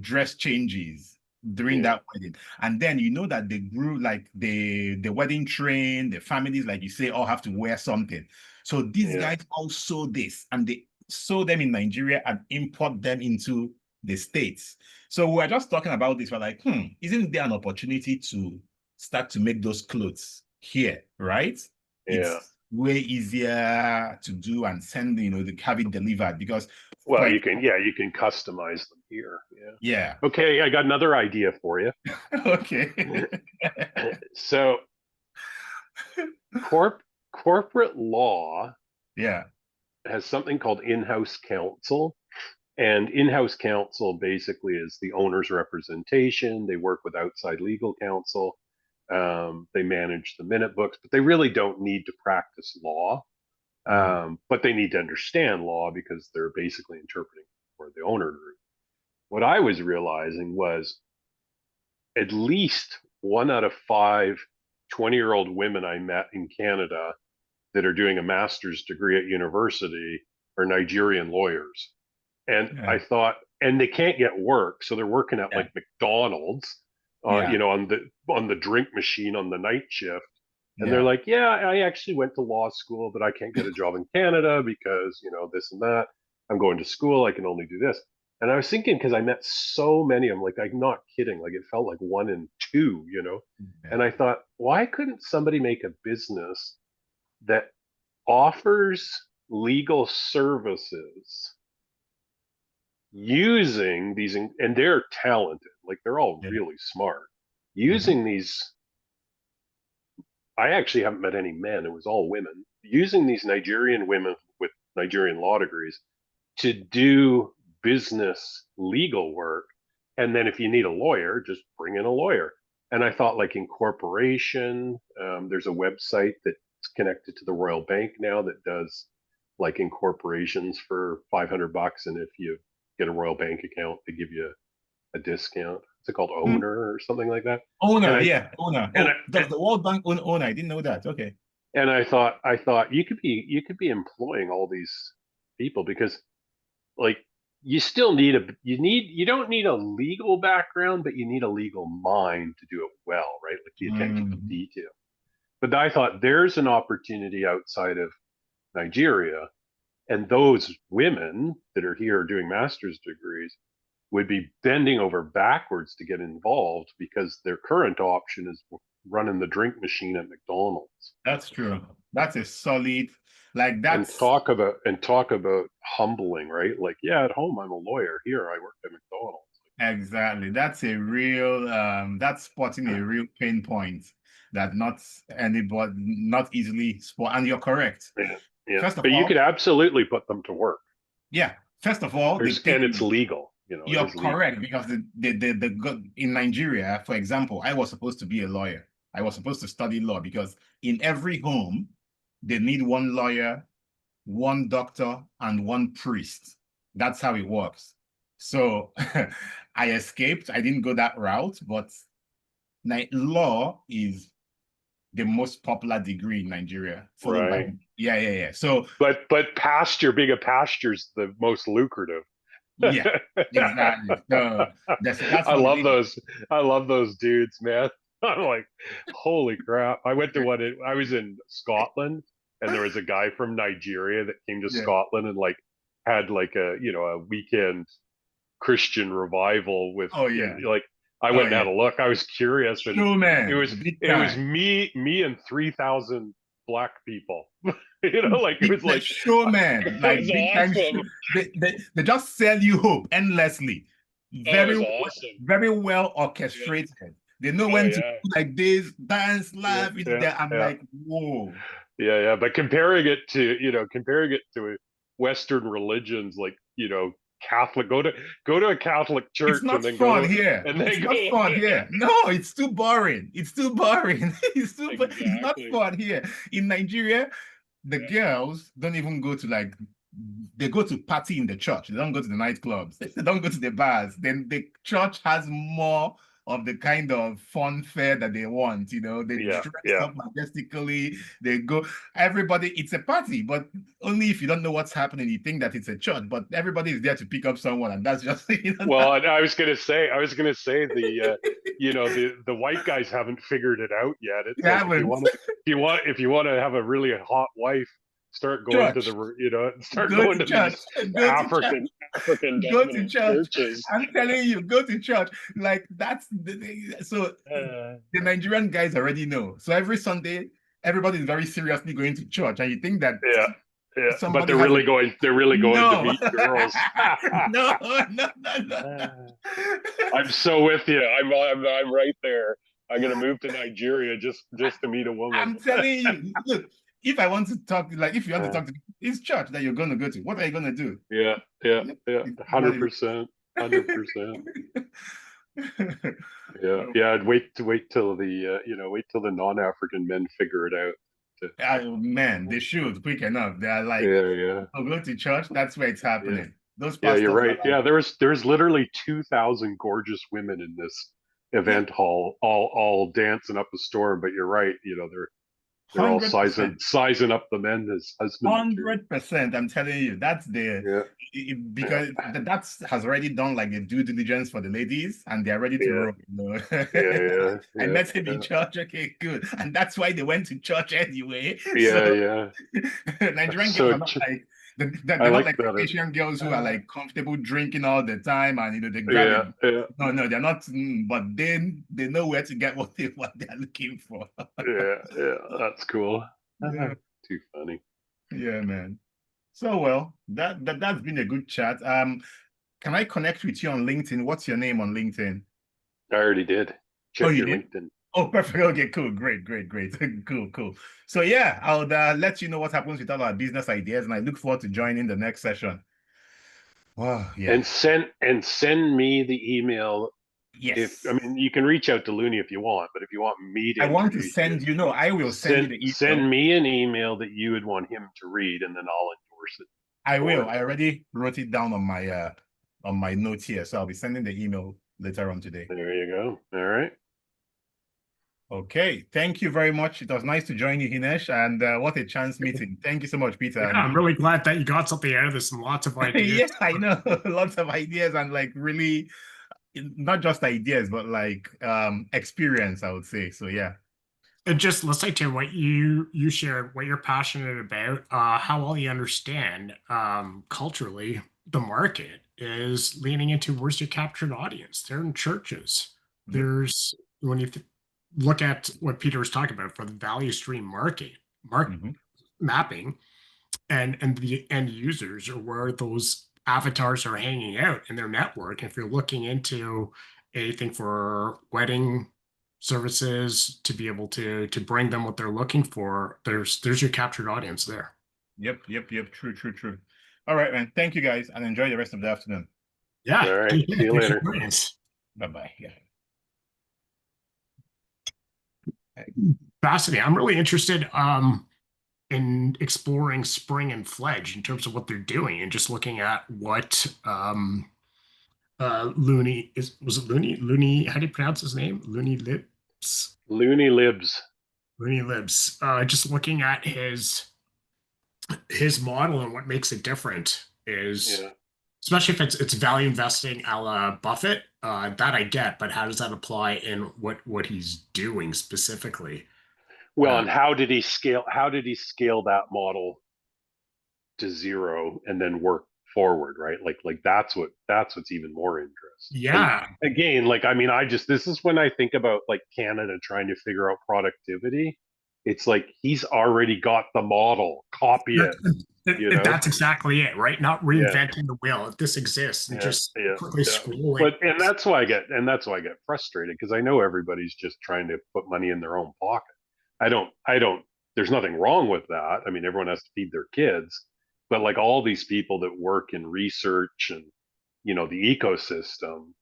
dress changes during yeah, that wedding. And then that the group, like the wedding train, the families, like you say, all have to wear something. So these yeah. guys all sew this, and they sew them in Nigeria and import them into the States. So we're just talking about this. We're like, isn't there an opportunity to start to make those clothes here, right? Yeah. It's way easier to do and send, to have it delivered because, Well, for you can customize them here. Yeah. yeah. Okay, I got another idea for you. Okay. So, corporate law Yeah. has something called in-house counsel, and in-house counsel basically is the owner's representation. They work with outside legal counsel. They manage the minute books, but they really don't need to practice law. But they need to understand law because they're basically interpreting for the owner group. What I was realizing was at least 1 out of 5 20-year-old women I met in Canada that are doing a master's degree at university are Nigerian lawyers. And Yeah. I thought, and they can't get work, so they're working at Yeah. like McDonald's, Yeah. on the drink machine on the night shift. And they're Yeah. like, yeah, I actually went to law school, but I can't get a job in Canada because, this and that. I'm going to school. I can only do this. And I was thinking, because I met so many of them, like, I'm not kidding. Like, it felt like 1 in 2. And Yeah. I thought, why couldn't somebody make a business that offers legal services using these, and they're talented, like, they're all Yeah. really smart, Mhm. using these. I actually haven't met any men, it was all women, using these Nigerian women with Nigerian law degrees to do business legal work. And then if you need a lawyer, just bring in a lawyer. And I thought, like, incorporation, there's a website that's connected to the Royal Bank now that does like incorporations for $500. And if you get a Royal Bank account, they give you a discount. Is it called Hmm. Owner or something like that? And Owner, I yeah, owner. and Oh, I does the World Bank own owner? I didn't know that. Okay. and I thought you could be employing all these people because, like, you don't need a legal background, but you need a legal mind to do it well, right? Like the attention to Mhm. detail. But I thought there's an opportunity outside of Nigeria, and those women that are here doing master's degrees would be bending over backwards to get involved because their current option is running the drink machine at McDonald's. That's true. That's a solid, like And that's talk about humbling, right? Like, yeah, at home I'm a lawyer. Here I work at McDonald's. exactly, that's a real, that's spotting a real pain point that not easily spot. And you're correct. Yeah, yeah. First of But you could all, absolutely put them to work. yeah. First of all, the thing And it's is, legal. It you're is legal. correct because in Nigeria, for example, I was supposed to be a lawyer. I was supposed to study law because in every home, they need one lawyer, one doctor, and one priest. That's how it works. So I escaped. I didn't go that route, but law is the most popular degree in Nigeria, followed by Right. yeah. So But being a pasture's the most lucrative. yeah, exactly. So that's I one of love the those. I love those dudes, man. I'm like, holy crap! I went to I was in Scotland, and there was a guy from Nigeria that came to yeah. Scotland and like had like a weekend Christian revival with Oh yeah. like I Oh went and yeah. had a look. I was curious, and Sure, it man. was Big it was time. me and 3,000 black people. Like it was like Sure, man. it Like was big time. awesome. They just sell you hope endlessly. Oh, it was awesome. Very well Yeah. orchestrated. They know Oh when to yeah. do like this, dance, laugh. Yeah. I'm Yeah. like, whoa. Yeah. But comparing it to Western religions, like Catholic, go to a Catholic It's church not and then go fun to here. and then It's go. not fun here. No, it's too boring. It's too boring. It's not Exactly. fun here. In Nigeria, the Yeah. girls don't even go to they go to party in the church. They don't go to the nightclubs. They don't go to the bars. Then the church has more of the kind of fun fare that they want. They Yeah. dress Yeah. up majestically. They go, everybody, it's a party, but only if you don't know what's happening, you think that it's a church, but everybody is there to pick up someone, and that's just, Well, and I was gonna say the white guys haven't figured it out yet. It's it like if happens. you want to have a really hot wife, start going to Church. start Go going to to church. these Go to church. African Go to dominant church. churches. I'm telling you, go to church. Like so the Nigerian guys already know. So every Sunday, everybody is very seriously going to church, and you think that Yeah. Yeah, but somebody they're has really going. They're really going to no. meet girls. No. I'm so with you. I'm right there. I'm gonna move to Nigeria just to meet a woman. I'm telling you. Look, if I want to talk, like if you want to talk to, it's church that you're going to go to. What are you going to do? Yeah. 100%. 100%. Yeah. I'd wait till the non-African men figure it out. Man, they should quick enough. They are like, Yeah. I'll go to church. That's where it's happening. Those Yeah, pastors you're are right. like, Yeah, there's literally 2,000 gorgeous women in this event hall, all dancing up a storm. But you're right. They're all 100%. sizing up the men as husband material. 100%. I'm telling you, that's because that has already done like the due diligence for the ladies, and they're ready to roll. I met him in church. Okay, good, and that's why they went to church anyway. Nigerian girls are not like they're not like the Asian girls who are like comfortable drinking all the time, and they grab it. No, they're not. But then they know where to get what they're looking for. Yeah, that's cool. Yeah. Too funny. Yeah, man. So well, that's been a good chat. Can I connect with you on LinkedIn? What's your name on LinkedIn? I already did. Check your LinkedIn. Oh, perfect. Okay, cool. Great. Cool. So yeah, I'll let you know what happens with all our business ideas, and I look forward to joining the next session. Wow, yeah. And send me the email. Yes. You can reach out to Loony if you want, but if you want me to, I want to send you. No, I will send you the email. Send me an email that you would want him to read, and then I'll endorse it. I will. I already wrote it down on my notes here, so I'll be sending the email later on today. There you go. All right. Okay, thank you very much. It was nice to join you, Hinesh, and what a chance meeting. Thank you so much, Peter. Yeah, I'm really glad that you got something out of this and lots of ideas. Yeah, I know. Lots of ideas and like really not just ideas, but like experience, I would say. So yeah. And just let's say, Tim, what you shared, what you're passionate about, how well you understand culturally the market is leaning into where's your captured audience. They're in churches. There's when you look at what Peter was talking about for the value stream market, mapping, and the end users are where those avatars are hanging out in their network. If you're looking into anything for wedding services to be able to bring them what they're looking for, there's your captured audience there. Yep. True. All right, man. Thank you guys, and enjoy the rest of the afternoon. Yeah. All right. Thank See you later. Bye-bye. Yeah. Fascinating. I'm really interested in exploring Spring and Fledge in terms of what they're doing and just looking at what Loony was it Loony, how do you pronounce his name? Loony Libs. Loony Libs. Loony Libs. Just looking at his model and what makes it different is, especially if it's value investing a la Buffett, that I get, but how does that apply in what he's doing specifically? Well, and how did he scale that model to zero and then work forward, right? Like that's what's even more interesting. Yeah. And again, like, I mean, this is when I think about like Canada trying to figure out productivity. It's like he's already got the model, copy it. That's exactly it, right? Not reinventing the wheel. If this exists, and just quickly scrolling. But that's why I get frustrated, because I know everybody's just trying to put money in their own pocket. I don't. There's nothing wrong with that. I mean, everyone has to feed their kids, but like all these people that work in research and the ecosystem,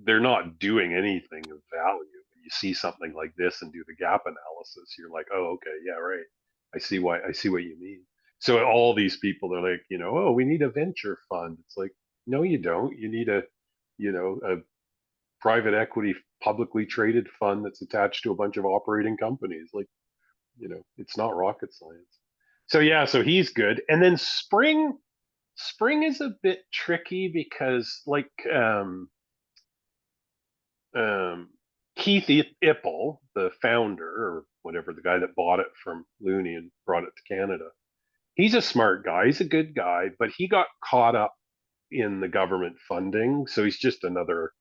they're not doing anything of value. You see something like this and do the gap analysis, you're like, oh, okay, yeah, right. I see what you mean. So all these people, they're like, oh, we need a venture fund. It's like, no, you don't. You need a private equity publicly traded fund that's attached to a bunch of operating companies. Like, it's not rocket science. So he's good. And then Spring is a bit tricky because like Keith Ipple, the founder or whatever, the guy that bought it from Loony and brought it to Canada, he's a smart guy. He's a good guy, but he got caught up in the government funding. So he's just another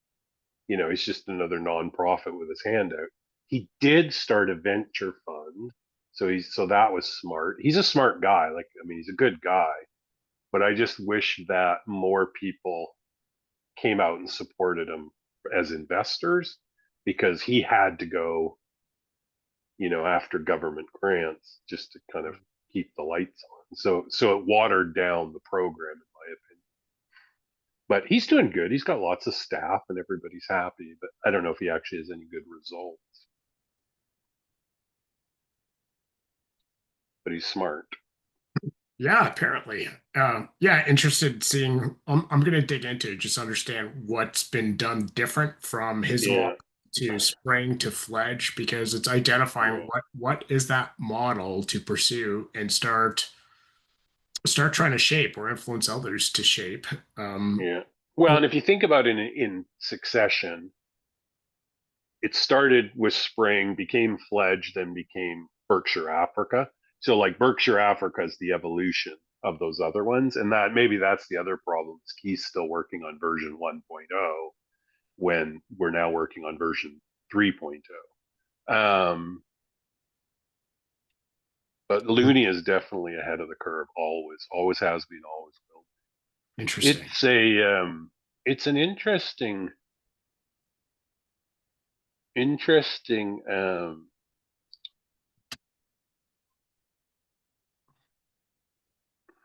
nonprofit with his hand out. He did start a venture fund. So that was smart. He's a smart guy. Like, I mean, he's a good guy, but I just wish that more people came out and supported him as investors, because he had to go, after government grants just to kind of keep the lights on. So it watered down the program, in my opinion. But he's doing good. He's got lots of staff and everybody's happy, but I don't know if he actually has any good results. But he's smart. Yeah, apparently. Interested in seeing. I'm going to dig into it, just understand what's been done different from his model to Spring to Fledge, because it's identifying what is that model to pursue and start trying to shape or influence others to shape. Well, and if you think about it in succession, it started with Spring, became Fledge, then became Berkshire Africa. So like Berkshire Africa is the evolution of those other ones. And that's the other problem. He's still working on version 1.0 when we're now working on version 3.0. But Loony is definitely ahead of the curve, always has been, always will be. Interesting. It's an interesting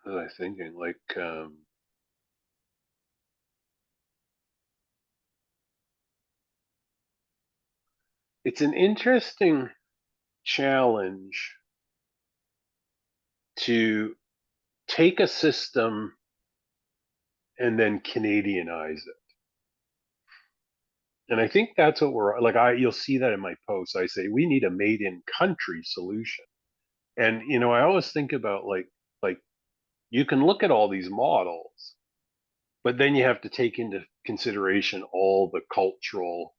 what was I thinking? Like, it's an interesting challenge to take a system and then Canadianize it. And I think that's what we're like. You'll see that in my posts. I say we need a made in country solution. And I always think about like you can look at all these models, but then you have to take into consideration all the cultural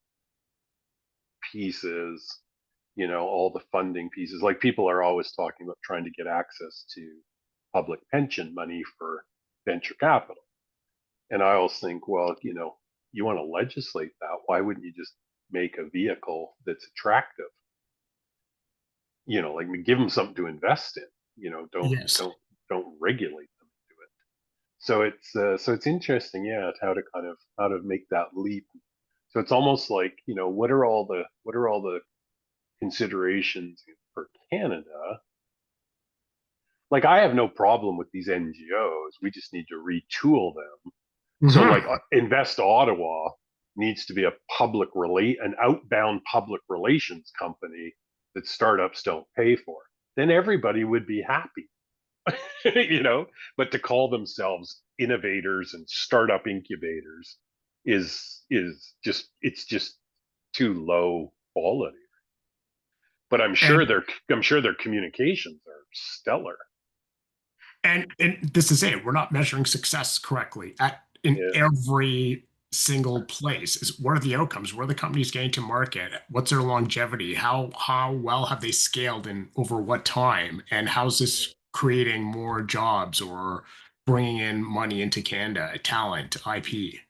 pieces, all the funding pieces. Like people are always talking about trying to get access to public pension money for venture capital. And I always think, well, you want to legislate that. Why wouldn't you just make a vehicle that's attractive? you know, like give them something to invest in. You know, Yes. don't regulate them into it. So it's interesting, yeah, how to make that leap. So it's almost like, you know, what are all the considerations for Canada? Like, I have no problem with these NGOs. We just need to retool them. So like Invest Ottawa needs to be an outbound public relations company that startups don't pay for. Then everybody would be happy. You know, but to call themselves innovators and startup incubators is just too low quality. But I'm sure And their communications are stellar. and this is it. We're not measuring success correctly in Yeah. every single place. Is what are the outcomes? Where are the companies getting to market? What's their longevity? How well have they scaled and over what time? And how's this creating more jobs or bringing in money into Canada, talent, IP?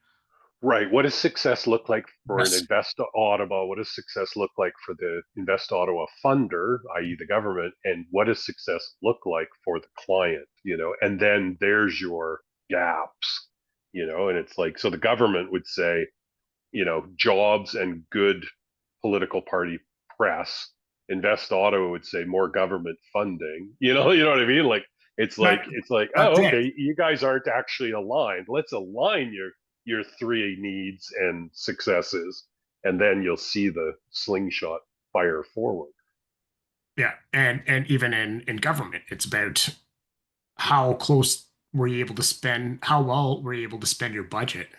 Right. What does success look like for an Yes. Invest Ottawa? What does success look like for the Invest Ottawa funder, i.e. the government? And what does success look like for the client? You know, and then there's your gaps, you know, and it's like, so the government would say, you know, jobs and good political party press. Invest Ottawa would say more government funding. You know what I mean? Like That it's like, that's oh, it. okay, you guys aren't actually aligned. Let's align your three needs and successes, and then you'll see the slingshot fire forward. Yeah. And even in government, it's about how close were you able to spend, how well were you able to spend your budget?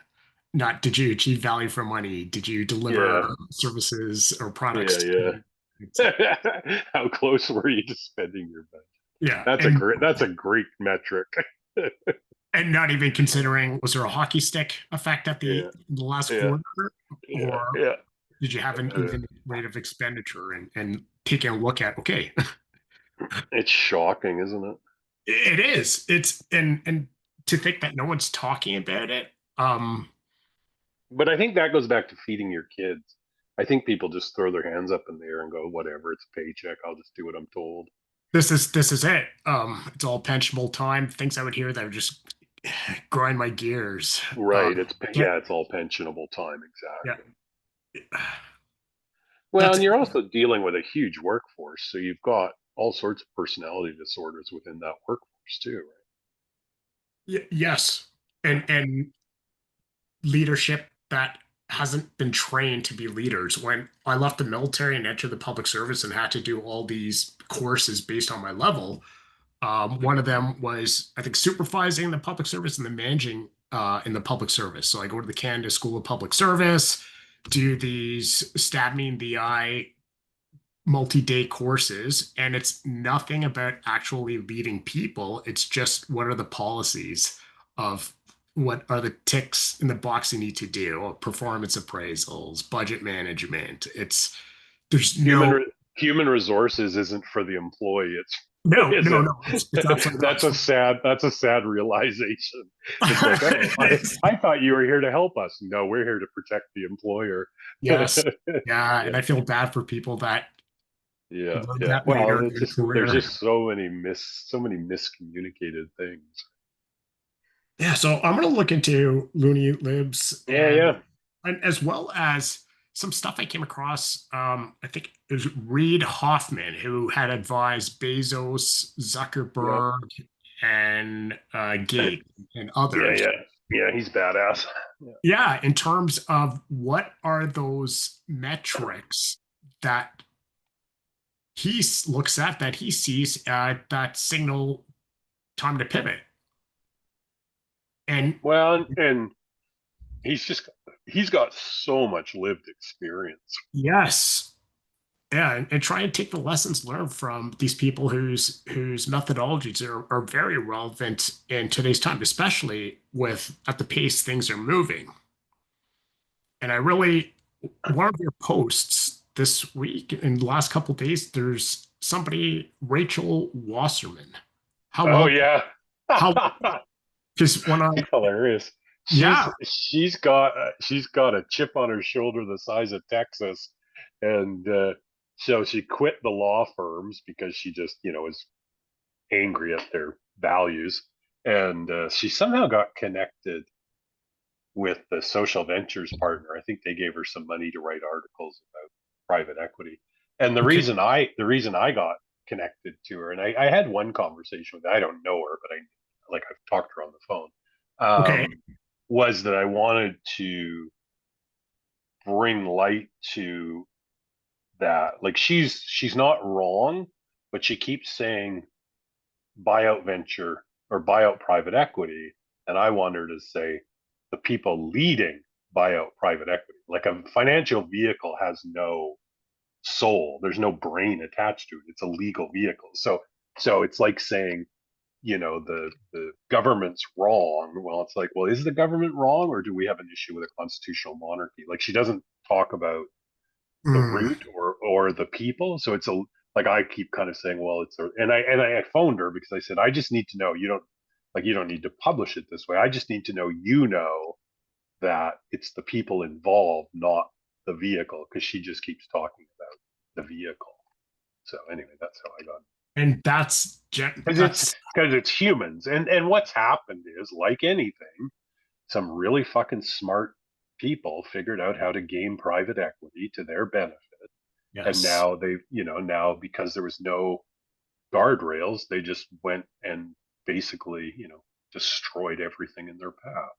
Not did you achieve value for money? Did you deliver Yeah, services or products? yeah, It's, yeah. How close were you to spending your budget? yeah, That's a great metric. and not even considering was there a hockey stick effect at Yeah, the last yeah, quarter, yeah, or yeah. did you have an even rate of expenditure and taking a look at okay, It's shocking, isn't it? it is it's and to think that no one's talking about it. But I think that goes back to feeding your kids. I think people just throw their hands up in the air and go, whatever, it's a paycheck. I'll just do what I'm told. This is it. It's all pensionable time. Things I would hear that would just grind my gears. Right. Get It's all pensionable time. yeah. Exactly. Well, That's and you're also dealing with a huge workforce. So you've got all sorts of personality disorders within that workforce too, right? yes, and leadership that hasn't been trained to be leaders. When I left the military and entered the public service and had to do all these courses based on my level, one of them was I think supervising the public service and then managing in the public service. So I go to the Canada School of Public Service, do these stab me in the eye multi-day courses, and it's nothing about actually leading people. It's just what are the policies of what are the ticks in the box you need to do, performance appraisals, budget management. It's there's Human no human resources isn't for the employee. no It's no a no. It's absolutely not. that's a sad realization. It's like, oh, I thought you were here to help us. No, we're here to protect the employer. Yes. Yeah, Yeah, and I feel bad for people that yeah, learn yeah. that Well, later in it's their just there's career. just so many miscommunicated things. Yeah, so I'm gonna look into Loony Libs Yeah, yeah, and as well as some stuff I came across. I think it was Reid Hoffman who had advised Bezos, yeah, Zuckerberg, and Gates and yeah, others. yeah, yeah. He's badass. Yeah. Yeah, in terms of what are those metrics that looks at that he sees that signal time to pivot. And Well, and he's got so much lived experience. yes, yeah, and try and take the lessons learned from these people whose methodologies are very relevant in today's time, especially with at the pace things are moving. And I really one of your posts this week in the last couple of days, there's somebody, Rachel Wasserman. How Oh well yeah. how because when I Hilarious. yeah, She's got a chip on her shoulder the size of Texas, and So she quit the law firms because she just, was angry at their values. And she somehow got connected with the social ventures partner. I think they gave her some money to write articles about private equity. And the Okay. reason I got connected to her, and I had one conversation with her, I don't know her, but I've talked to her on the phone, Okay. was that I wanted to bring light to that. Like she's not wrong, but she keeps saying buyout venture or buyout private equity. And I want her to say the people leading buyout private equity. Like a financial vehicle has no soul. There's no brain attached to it. It's a legal vehicle. So it's like saying, the government's wrong. Well, it's like, well, is the government wrong, or do we have an issue with a constitutional monarchy? Like she doesn't talk about the Mm. root or the people. So it's a like I keep kind of saying, well, and I phoned her because I said I just need to know you don't need to publish it this way. I just need to know that it's the people involved, not the vehicle, because she just keeps talking about the vehicle. So anyway, that's how I got it. And Because it's humans, and what's happened is, like anything, some really fucking smart people figured out how to game private equity to their benefit. And yes. now now because there was no guardrails, they just went and basically, destroyed everything in their path.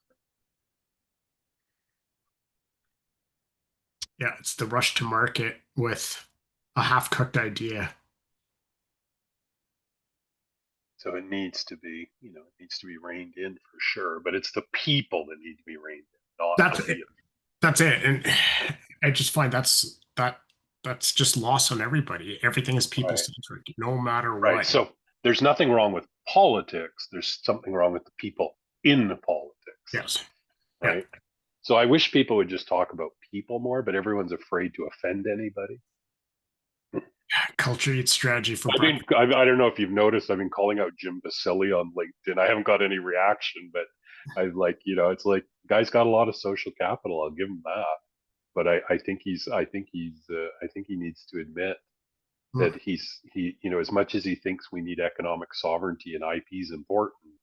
Yeah, it's the rush to market with a half-cooked idea. So it needs to be, reined in for sure. But it's the people that need to be reined in, not That's the it. vehicle. That's it. And I just find that's just lost on everybody. Everything is people Right. centric, no matter Right. what. So there's nothing wrong with politics. There's something wrong with the people in the politics. Yes. Yeah. Right. So I wish people would just talk about people more, but everyone's afraid to offend anybody. Culture eats strategy for I breakfast. I don't know if you've noticed, I've been calling out Jim Basile on LinkedIn. I haven't got any reaction, but it's like guy's got a lot of social capital. I'll give him that. But I think he needs to admit Mm. that as much as he thinks we need economic sovereignty and IP is important,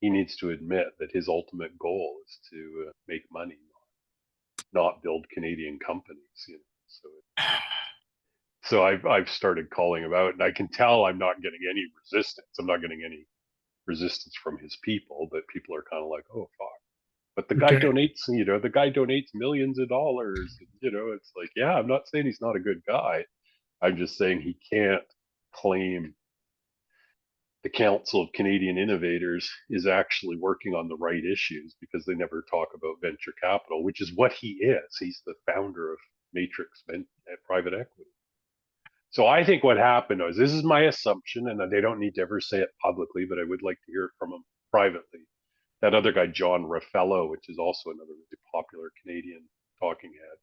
he needs to admit that his ultimate goal is to make money, not build Canadian companies. So I've started calling him out, and I can tell I'm not getting any resistance. I'm not getting any resistance from his people, but people are kind of like, oh fuck. But Okay. the guy donates millions of dollars. It's like, yeah, I'm not saying he's not a good guy. I'm just saying he can't claim the Council of Canadian Innovators is actually working on the right issues, because they never talk about venture capital, which is what he is. He's the founder of Matrix Private Equity. So I think what happened was, this is my assumption, and they don't need to ever say it publicly, but I would like to hear it from him privately. That other guy, John Raffaello, which is also another really popular Canadian talking head,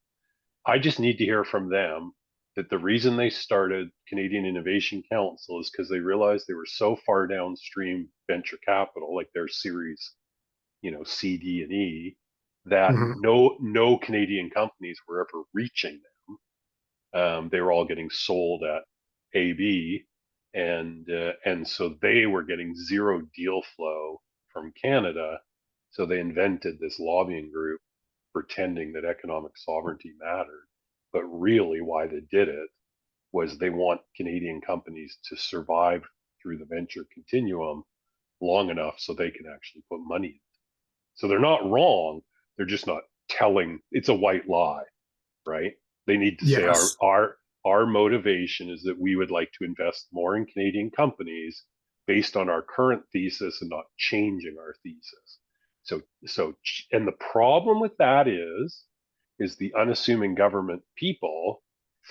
I just need to hear from them that the reason they started Canadian Innovation Council is because they realized they were so far downstream venture capital, like their series, C, D, and E, that Mhm. no Canadian companies were ever reaching them. They were all getting sold at AB, and so they were getting zero deal flow from Canada. So they invented this lobbying group pretending that economic sovereignty mattered. But really, why they did it was they want Canadian companies to survive through the venture continuum long enough so they can actually put money in it. So they're not wrong. They're just not telling. It's a white lie, right? They need to say Yes. our motivation is that we would like to invest more in Canadian companies based on our current thesis and not changing our thesis. So and the problem with that is the unassuming government people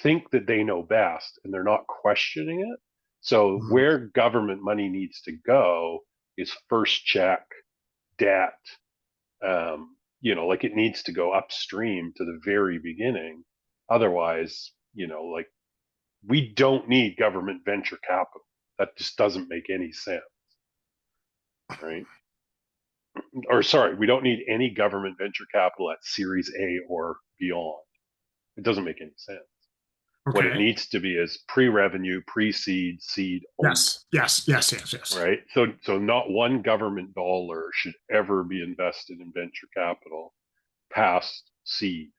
think that they know best, and they're not questioning it. So Mhm. where government money needs to go is first check, debt, like it needs to go upstream to the very beginning. Otherwise, like, we don't need government venture capital. That just doesn't make any sense, right? Or sorry, we don't need any government venture capital at Series A or beyond. It doesn't make any sense. What it Okay. needs to be is pre-revenue, pre-seed, seed only. Yes. Right. So not one government dollar should ever be invested in venture capital past seed.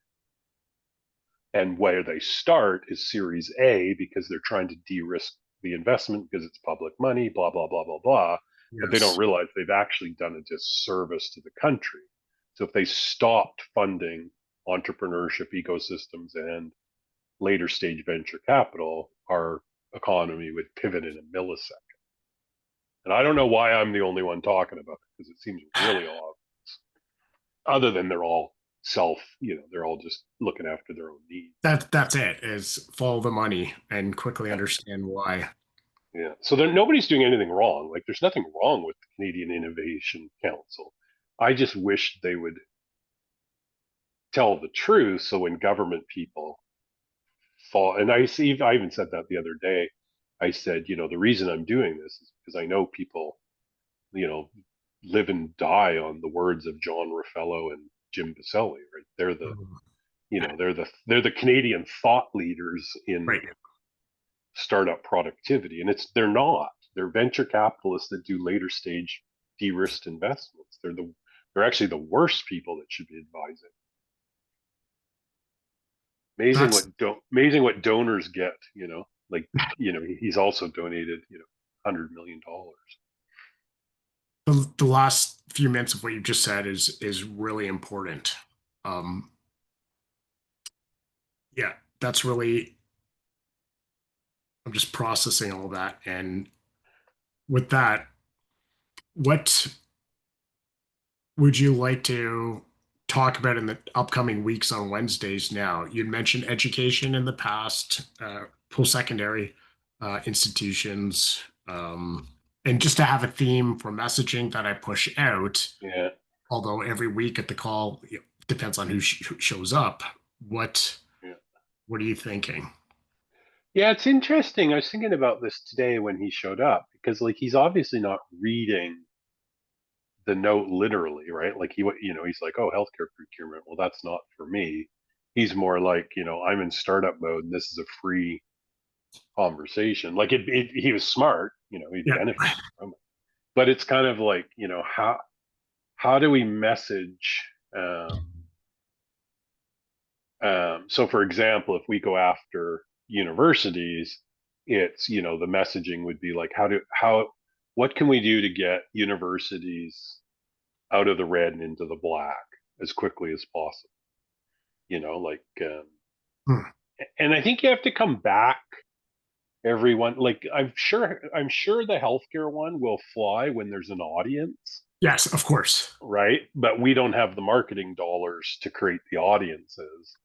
And where they start is Series A because they're trying to de-risk the investment because it's public money, blah, blah, blah, blah, blah. But they don't Yes. realize they've actually done a disservice to the country. So if they stopped funding entrepreneurship ecosystems and later stage venture capital, our economy would pivot in a millisecond. And I don't know why I'm the only one talking about it because it seems really obvious. Other than they're all they're all just looking after their own needs. That's it, is follow the money and quickly understand why. Yeah. So nobody's doing anything wrong. Like there's nothing wrong with the Canadian Innovation Council. I just wish they would tell the truth. So when government people fall, and I even said that the other day. I said, the reason I'm doing this is because I know people, live and die on the words of John Raffaello and Jim Baselli, right? They're the, they're the Canadian thought leaders in Right. startup productivity, and they're venture capitalists that do later stage de-risked investments. They're actually the worst people that should be advising. Amazing what donors get, he's also donated $100 million. The last few minutes of what you just said is really important. Yeah, that's really, I'm just processing all that. And with that, what would you like to talk about in the upcoming weeks on Wednesdays now? You'd mentioned education in the past, post-secondary institutions, and just to have a theme for messaging that I push out. Yeah. Although every week at the call, depends on who shows up. What are you thinking? Yeah, it's interesting. I was thinking about this today when he showed up because he's obviously not reading the note literally, right? Like he's like, oh, healthcare procurement. Well, that's not for me. He's more like, I'm in startup mode and this is a free conversation. Like he was smart, he benefited from it. But it's kind of like, how do we message? So for example, if we go after universities, it's, the messaging would be like, what can we do to get universities out of the red and into the black as quickly as possible? And I think you have to come back everyone. Like I'm sure the healthcare one will fly when there's an audience. Yes, of course. Right. But we don't have the marketing dollars to create the audiences.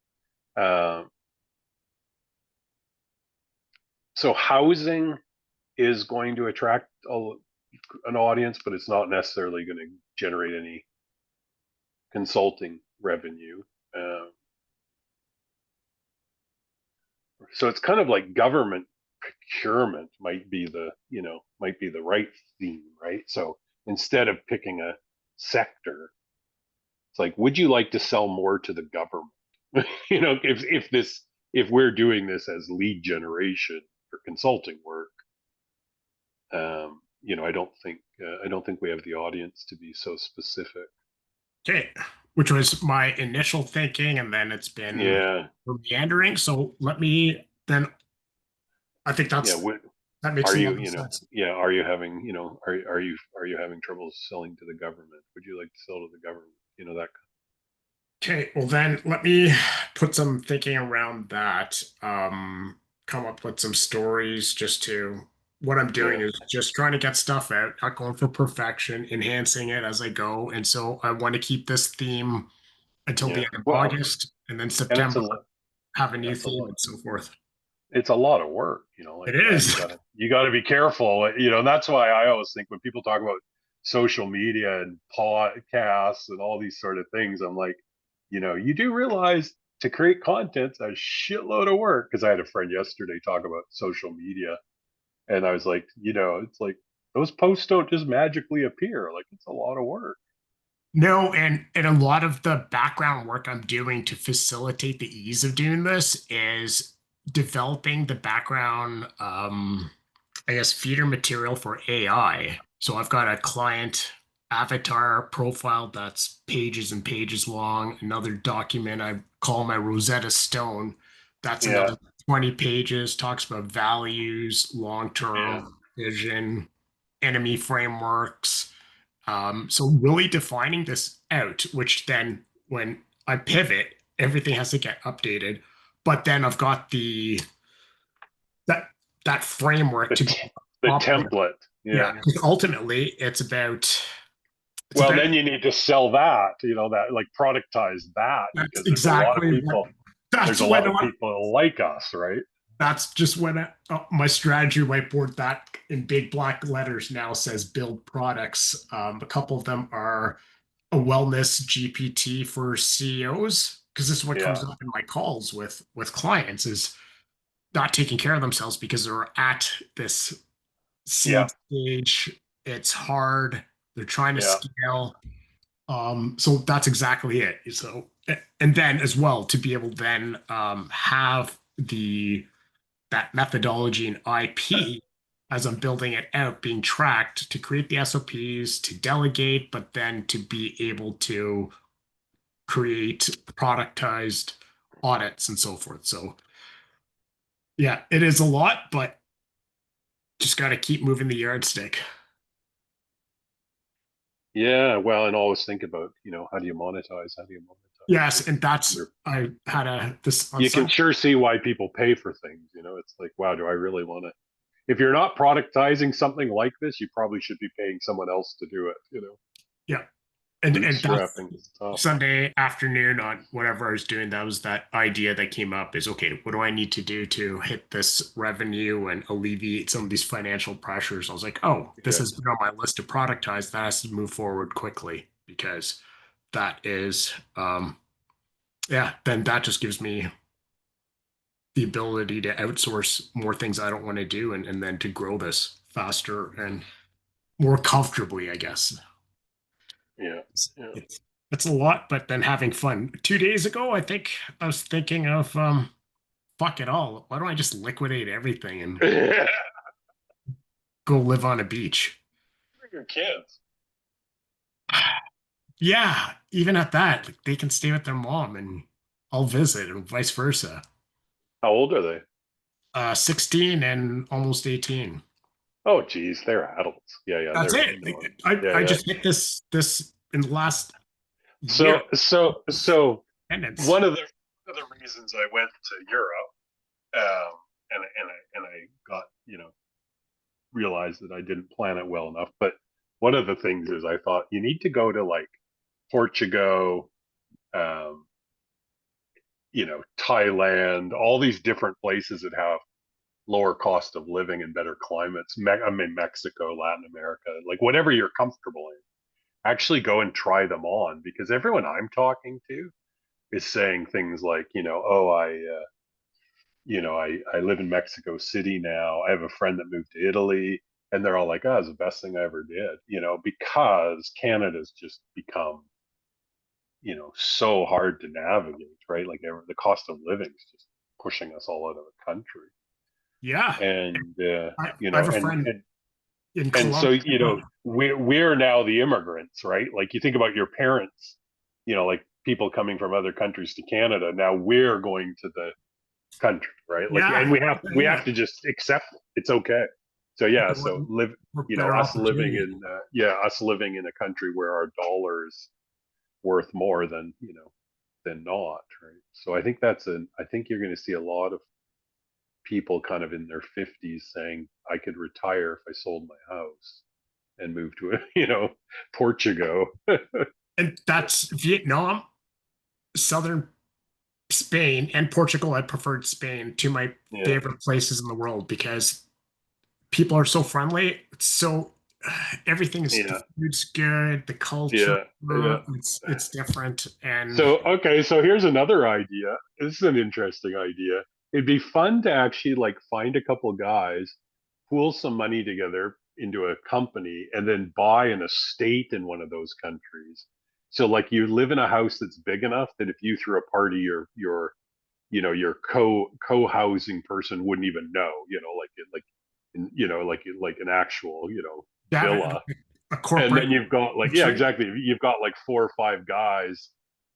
So housing is going to attract an audience, but it's not necessarily going to generate any consulting revenue. So it's kind of like government procurement might be the right theme, right? So instead of picking a sector, it's like, would you like to sell more to the government? If we're doing this as lead generation for consulting work, I don't think we have the audience to be so specific. Okay, which was my initial thinking, and then it's been meandering. So let me then. I think that's that makes a lot of sense. Are you having are you having trouble selling to the government? Would you like to sell to the government? That. Okay, well then let me put some thinking around that. Come up with some stories just to. What I'm doing is just trying to get stuff out, not going for perfection, enhancing it as I go. And so I want to keep this theme until the end of August, and then September have a new theme and so forth. It's a lot of work, it is. You got to be careful, and that's why I always think when people talk about social media and podcasts and all these sort of things, I'm like, you do realize to create content's a shitload of work. Because I had a friend yesterday talk about social media. And I was like, it's like those posts don't just magically appear. Like it's a lot of work. No, and a lot of the background work I'm doing to facilitate the ease of doing this is developing the background, I guess, feeder material for AI. So I've got a client avatar profile that's pages and pages long. Another document I call my Rosetta Stone. That's Yeah. another 20 pages, talks about values, long-term vision, enemy frameworks. So really defining this out, which then when I pivot, everything has to get updated. But then I've got that that framework to The operate. template. Yeah, Yeah. because ultimately it's Well, about then you need to sell that, that like productize that, that's because there's a lot of exactly people. There's that's a when lot of people like us, right? that's just when my strategy whiteboard that in big black letters now says build products. A couple of them are a wellness GPT for CEOs, because this is what Yeah. comes up in my calls with clients is not taking care of themselves because they're at this Yeah. seed stage. It's hard. They're trying to Yeah. scale. So that's exactly it. So, and then as well to be able to then have that methodology and IP as I'm building it out, being tracked to create the SOPs, to delegate, but then to be able to create productized audits and so forth. So yeah, it is a lot, but just got to keep moving the yardstick. Yeah. Well, and always think about, how do you monetize? How do you monetize? Yes, and that's You're- I had this on You can Sunday. sure see why people pay for things. It's like, wow, do I really want to? If you're not productizing something like this, you probably should be paying someone else to do it. Yeah, and that's Bootstrapping is tough. Sunday afternoon on whatever I was doing. That was that idea that came up is okay, what do I need to do to hit this revenue and alleviate some of these financial pressures? I was like, oh, this Okay. has been on my list to productize. That has to move forward quickly because that is, yeah, then that just gives me the ability to outsource more things I don't want to do and then to grow this faster and more comfortably, I guess. Yeah. It's, Yeah. it's it's a lot, but then having fun. 2 days ago, I think I was thinking of fuck it all. Why don't I just liquidate everything and go live on a beach? Your kids. Yeah, even at that, like, they can stay with their mom and I'll visit and vice versa. How old are they? 16 and almost 18. Oh, geez, they're adults. Yeah, yeah, That's they're it. yeah, I yeah. just hit this in the last year. So Attendance. one of the reasons I went to Europe, and I got realized that I didn't plan it well enough. But one of the things is I thought you need to go to like Portugal, um, Thailand, all these different places that have lower cost of living and better climates. I mean, Mexico, Latin America, like whatever you're comfortable in. Actually, go and try them on, because everyone I'm talking to is saying things like, oh, I live in Mexico City now. I have a friend that moved to Italy, and they're all like, oh, it's the best thing I ever did, because Canada's just become, so hard to navigate, right? Like the cost of living is just pushing us all out of the country. Yeah. And, I have a friend in and so, Colombia. we're now the immigrants, right? Like you think about your parents, like people coming from other countries to Canada. Now we're going to the country, right? Like, and Yeah. we have to just accept it. It's okay. So yeah, so For better opportunity. us living in a country where our dollar is worth more than not, right? So I think you're going to see a lot of people kind of in their 50s saying, I could retire if I sold my house and move to Portugal. And that's Vietnam, southern Spain, and Portugal. I preferred Spain to my Yeah, favorite places in the world because people are so friendly. It's so everything is the yeah, food's good, the culture, yeah, yeah. it's different. And So, okay, so here's another idea. This is an interesting idea. It'd be fun to actually like find a couple guys, pool some money together into a company, and then buy an estate in one of those countries. So like you live in a house that's big enough that if you threw a party, your your co-housing person wouldn't even know, like an actual, Yeah, villa. a And then corporate you've got like, yeah, retreat. exactly. You've got like 4 or 5 guys,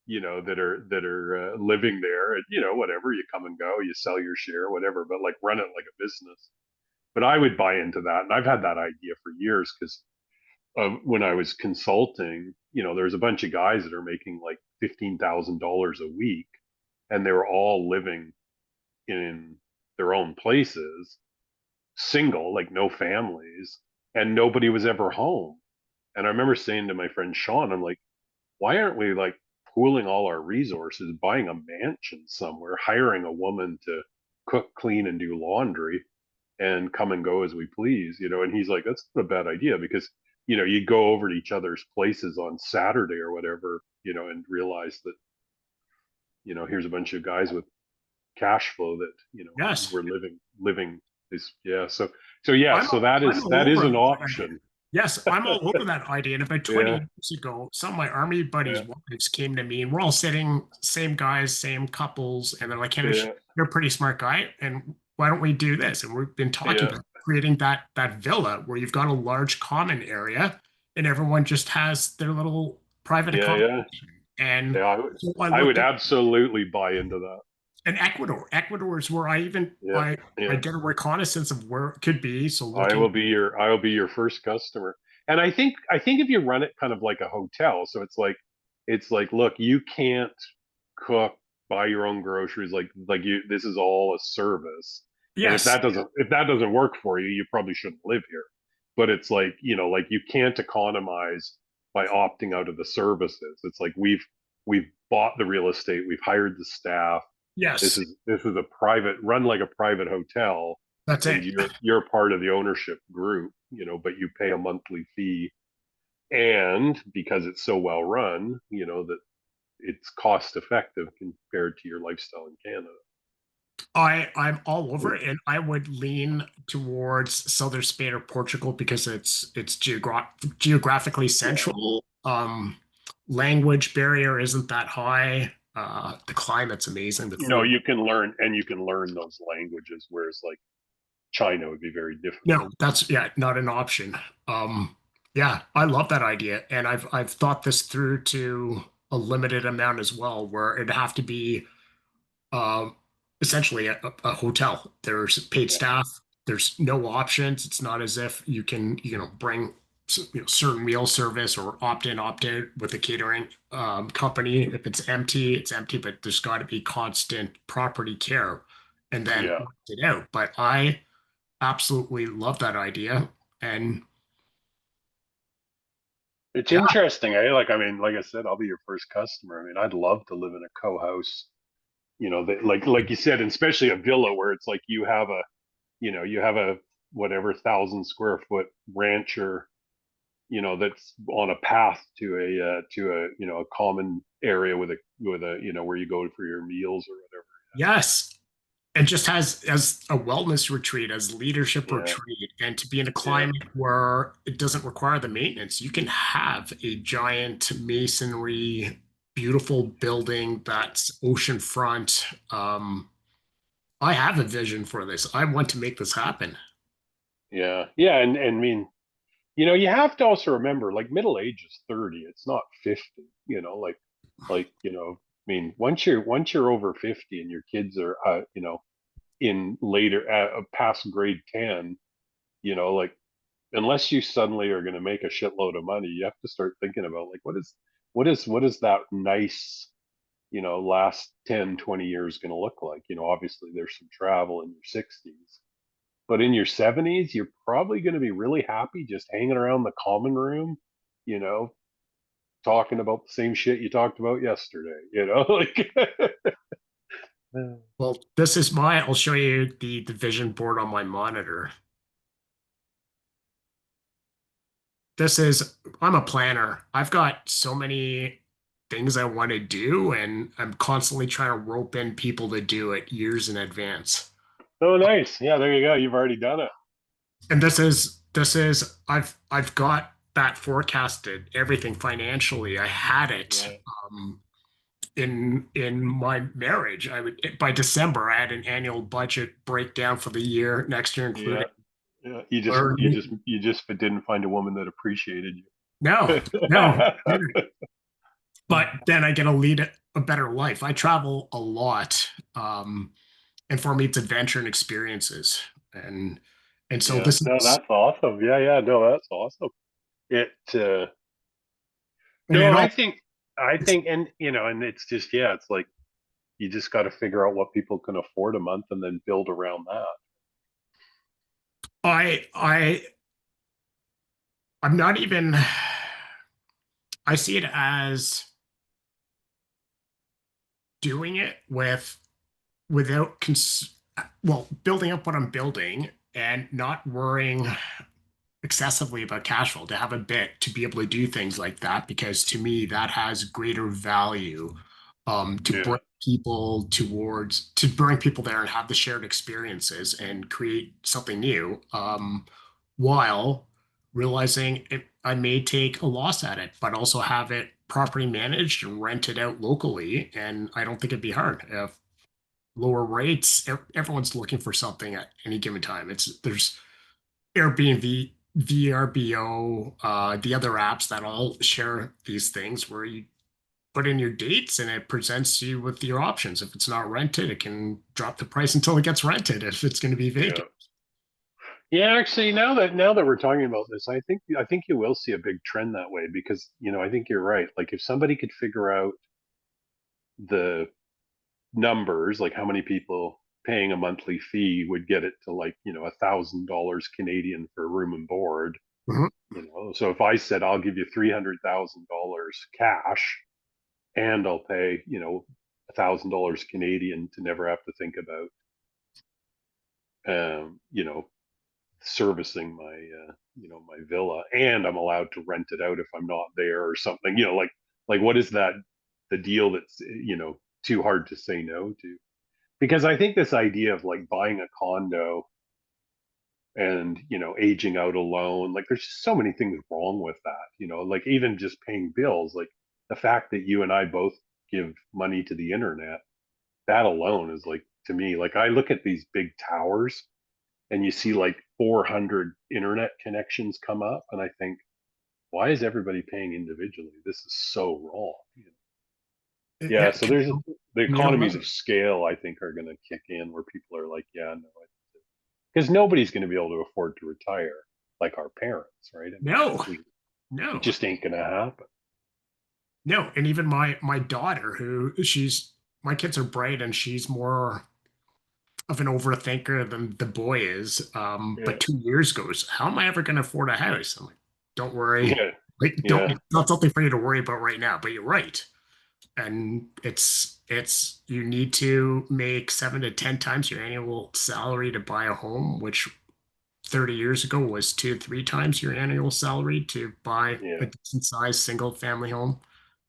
that are living there, and whatever, you come and go, you sell your share, whatever, but like run it like a business. But I would buy into that, and I've had that idea for years because when I was consulting, there's a bunch of guys that are making like $15,000 a week, and they were all living in their own places, single, like no families, and nobody was ever home. And I remember saying to my friend Sean, I'm like, why aren't we like pooling all our resources, buying a mansion somewhere, hiring a woman to cook, clean, and do laundry, and come and go as we please, And he's like, that's not a bad idea because, you go over to each other's places on Saturday or whatever, and realize that, here's a bunch of guys with cash flow that, Yes, we're living this, yeah. So yeah, I'm so all, that I'm is all that is over an that idea. option. Yes, I'm all over that idea. And about 20 Yeah, years ago, some of my army buddies' yeah, wives came to me, and we're all sitting, same guys, same couples, and they're like, Hinesh, yeah, you're a pretty smart guy, and why don't we do this? And we've been talking yeah, about creating that villa where you've got a large common area, and everyone just has their little private yeah, yeah. accommodation. And Yeah, so I I would looked at absolutely buy into that. and Ecuador. Ecuador is where I even Yeah, I yeah. did a reconnaissance of where it could be. So I looking, will be your first customer. And I think if you run it kind of like a hotel, so it's like look, you can't cook, buy your own groceries, like you this is all a service. And if yes, that doesn't work for you, you probably shouldn't live here. But it's like, like you can't economize by opting out of the services. It's like we've bought the real estate, we've hired the staff. This yes, is this is a private run like a private hotel, that's and it. you're part of the ownership group, but you pay a monthly fee, and because it's so well run, that it's cost effective compared to your lifestyle in Canada. I'm all over it, and I would lean towards southern Spain or Portugal because it's geographically Yeah. central. Language barrier isn't that high. The climate's amazing. The food. You can learn those languages, whereas like China would be very No, difficult. that's yeah, not an option. Yeah, I love that idea, and I've thought this through to a limited amount as well, where it'd have to be um, essentially a hotel. There's paid Yeah, staff. There's no options. It's not as if you can bring certain meal service or opt in, opt out with a catering company. If it's empty, it's empty. But there's got to be constant property care, and then yeah. rent it out. But I absolutely love that idea, and It's yeah, interesting, eh? Like, I mean, like I said, I'll be your first customer. I mean, I'd love to live in a co-house, like you said, and especially a villa where it's like you have a whatever 1,000 square foot rancher, that's on a path to a common area with a where you go for your meals or whatever. yes. And just has as a wellness retreat, as leadership Yeah, retreat, and to be in a yeah, climate where it doesn't require the maintenance. You can have a giant masonry, beautiful building that's oceanfront. I have a vision for this. I want to make this happen. yeah, yeah. And I mean, you have to also remember, like, middle age is 30. It's not 50. I mean, once you're over 50 and your kids are, in later past grade 10, like, unless you suddenly are going to make a shitload of money, you have to start thinking about like what is that nice, last 10, 20 years going to look like. Obviously there's some travel in your 60s, but in your 70s, you're probably going to be really happy just hanging around the common room, you know, talking about the same shit you talked about yesterday, like. Well, I'll show you the vision board on my monitor. I'm a planner. I've got so many things I want to do, and I'm constantly trying to rope in people to do it years in advance. Oh, nice. Yeah, there you go. You've already done it. And I've got that forecasted, everything financially. I had it. Yeah. Um, in my marriage. I would by December I had an annual budget breakdown for the year next year, Yeah. including Yeah. or You just didn't find a woman that appreciated no, no. you. But then I get to lead a better life. I travel a lot, and for me, it's adventure and experiences, and so Yeah. this No, is, that's awesome. Yeah. Yeah. No, that's awesome. It, and no, it all. I think, and and it's just, yeah, it's like, you just got to figure out what people can afford a month and then build around that. I I'm not even. I see it as doing it without building up what I'm building and not worrying excessively about cash flow, to have a bit to be able to do things like that, because to me that has greater value, to Yeah. bring people there and have the shared experiences and create something new, while realizing I may take a loss at it, but also have it properly managed and rented out locally. And I don't think it'd be hard if lower rates. Everyone's looking for something at any given time. There's Airbnb, VRBO, the other apps that all share these things where you put in your dates and it presents you with your options. If it's not rented, it can drop the price until it gets rented if it's going to be Yeah. vacant. Yeah, actually, now that we're talking about this, I think you will see a big trend that way, because I think you're right. Like, if somebody could figure out the numbers, like how many people paying a monthly fee would get it to, like, $1,000 Canadian for room and board. Mhm. So if I said I'll give you $300,000 cash, and I'll pay $1,000 Canadian to never have to think about um, you know servicing my villa, and I'm allowed to rent it out if I'm not there or something. Like, what is that, the deal that's too hard to say no to? Because I think this idea of, like, buying a condo and aging out alone, like, there's just so many things wrong with that. Like, even just paying bills, like the fact that you and I both give money to the internet, that alone is, like, to me, like, I look at these big towers and you see like 400 internet connections come up, and I think, why is everybody paying individually? This is so wrong. Yeah, Yeah, so there's the you don't economies know. of scale, I think, are going to kick in, where people are like, yeah, no, because nobody's going to be able to afford to retire like our parents, right? I mean, No, it no, just ain't going to happen. no. And even my daughter, who she's my kids are bright and she's more of an overthinker than the boy is. Yeah, But 2 years goes, how am I ever going to afford a house? I'm like, don't worry. yeah, Like, don't, yeah, it's not something for you to worry about right now, but you're right. And you need to make 7 to 10 times your annual salary to buy a home, which 30 years ago was 2 to 3 times your annual salary to buy yeah. a decent sized single family home.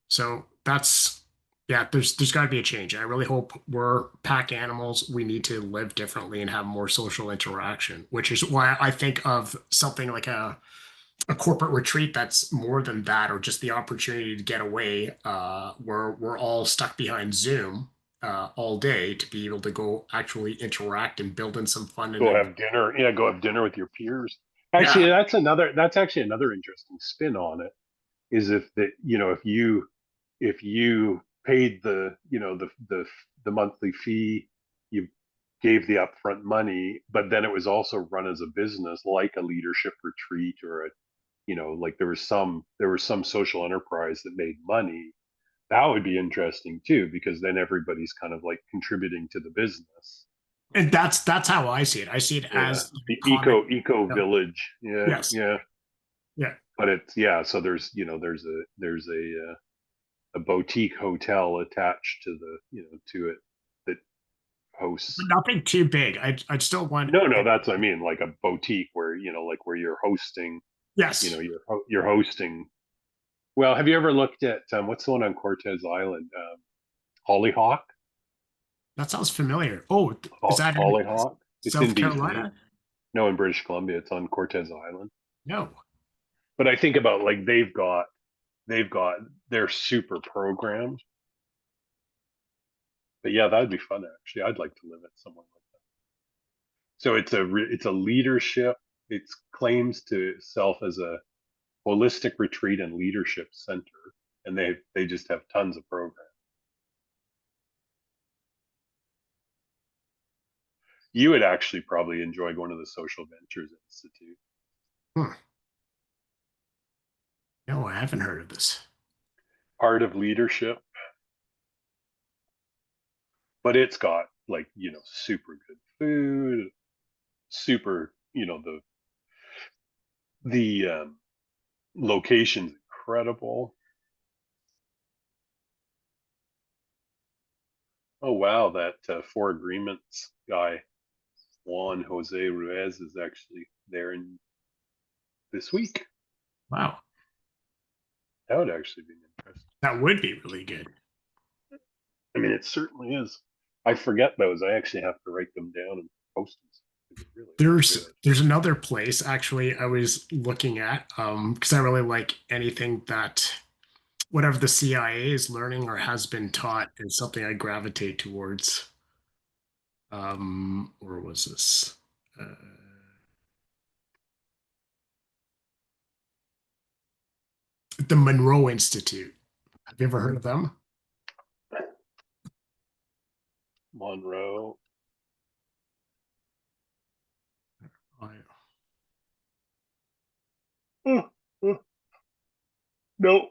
So that's, yeah, there's got to be a change. I really hope we're pack animals. We need to live differently and have more social interaction, which is why I think of something like a corporate retreat that's more than that, or just the opportunity to get away, where we're all stuck behind Zoom all day, to be able to go actually interact and build in some fun Go and have dinner. Yeah, go have dinner with your peers. yeah. Actually, that's actually another interesting spin on it. Is if that if you paid the monthly fee, you gave the upfront money, but then it was also run as a business, like a leadership retreat, or like there was some social enterprise that made money. That would be interesting too, because then everybody's kind of like contributing to the business. And that's how I see it. I see it Yeah, as the common. eco village. Yeah, Yes. yeah. Yeah. But it's, yeah. So there's a boutique hotel attached to to it, that But hosts. nothing too big. I'd still want. No, that's what I mean, like a boutique where like where you're hosting. Yes. You're hosting. Well, have you ever looked at what's the one on Cortez Island? Hollyhock. That sounds familiar. Oh, is that in Hollyhock. It's South in BC. Carolina? No, in British Columbia. It's on Cortez Island. No. But I think about, like, they've got they're super programmed, But yeah, that'd be fun actually. I'd like to live at somewhere like that. So it's a leadership. It claims to itself as a holistic retreat and leadership center, and they just have tons of programs. You would actually probably enjoy going to the Social Ventures Institute. Hmm. No, I haven't heard of this. Art of leadership, but it's got like, you know, super good food, super, you know, the location's incredible. Oh wow, that Four Agreements guy, Juan Jose Ruiz, is actually there in this week. Wow, That would actually be interesting. that would be really good. I mean, it certainly is. I forget those. I actually have to write them down and post them. Really There's another place actually I was looking at because I really like anything that whatever the CIA is learning or has been taught is something I gravitate towards. Where was this? The Monroe Institute. Have you ever heard of them? Monroe. No.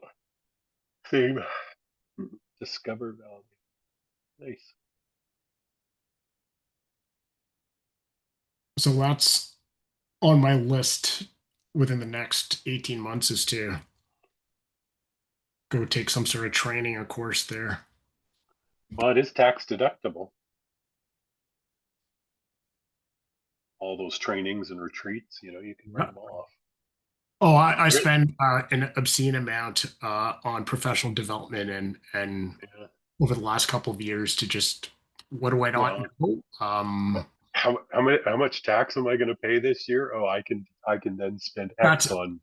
Same. Discover Valley. Nice. So that's on my list within the next 18 months is to go take some sort of training or course there. Well, it is tax deductible. All those trainings and retreats, you know, you can write them off. Oh, I spend an obscene amount on professional development and Yeah. over the last couple of years to just what do I not know? How much tax am I going to pay this year? Oh, I can then spend X on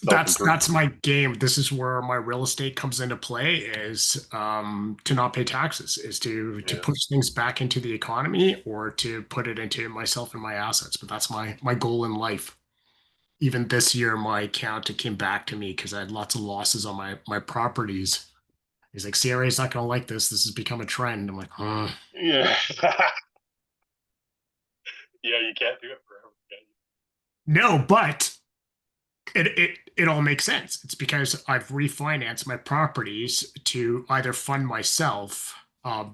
that's my game. This is where my real estate comes into play is to not pay taxes, is to push things back into the economy or to put it into myself and my assets. But that's my goal in life. Even this year, my accountant came back to me because I had lots of losses on my properties. He's like, CRA is not going to like this. This has become a trend. I'm like, yeah. Yeah, you can't do it forever, can you? no, but it all makes sense. It's because I've refinanced my properties to either fund myself.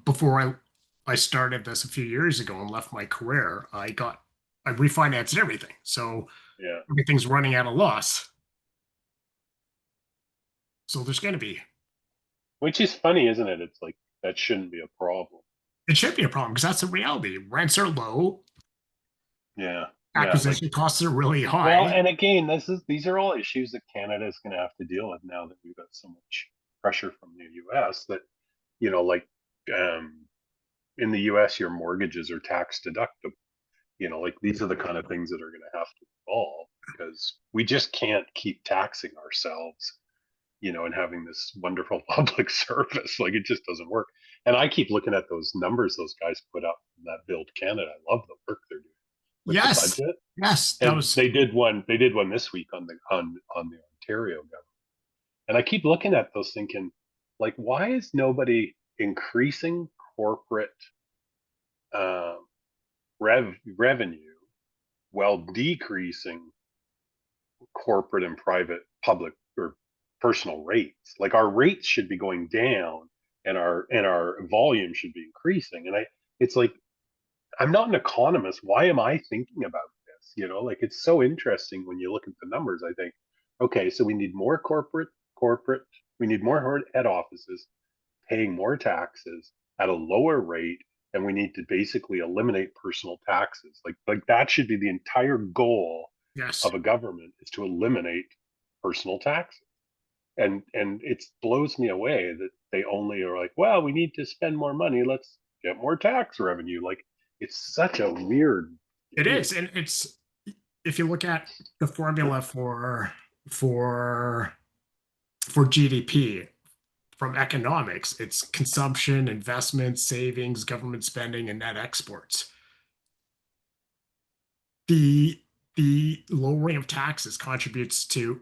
Before I started this a few years ago and left my career, I refinanced everything, so yeah, everything's running at a loss. So there's going to be, which is funny, isn't it? It's like that shouldn't be a problem. it should be a problem because that's the reality. Rents are low. Yeah. Acquisition costs are really high. Well, and again, these are all issues that Canada is going to have to deal with now that we've got so much pressure from the U.S. that, you know, like in the U.S., your mortgages are tax deductible. You know, like these are the kind of things that are going to have to evolve because we just can't keep taxing ourselves, you know, and having this wonderful public service. Like it just doesn't work. And I keep looking at those numbers those guys put up in that Build Canada. I love the work they're doing with the budget. Yes, and they did one this week on the Ontario government. And I keep looking at those thinking, like, why is nobody increasing corporate revenue while decreasing corporate and private public or personal rates? Like our rates should be going down and our volume should be increasing. And it's like, I'm not an economist. Why am I thinking about this? You know, like it's so interesting when you look at the numbers. I think, okay, so we need more corporate, we need more head offices paying more taxes at a lower rate, and we need to basically eliminate personal taxes. Like that should be the entire goal of a government, is to eliminate personal taxes. And it blows me away that they only are like, well, we need to spend more money. Let's get more tax revenue. Like it's such a weird. It is, and it's if you look at the formula for GDP, from economics. It's consumption, investment, savings, government spending, and net exports. The lowering of taxes contributes to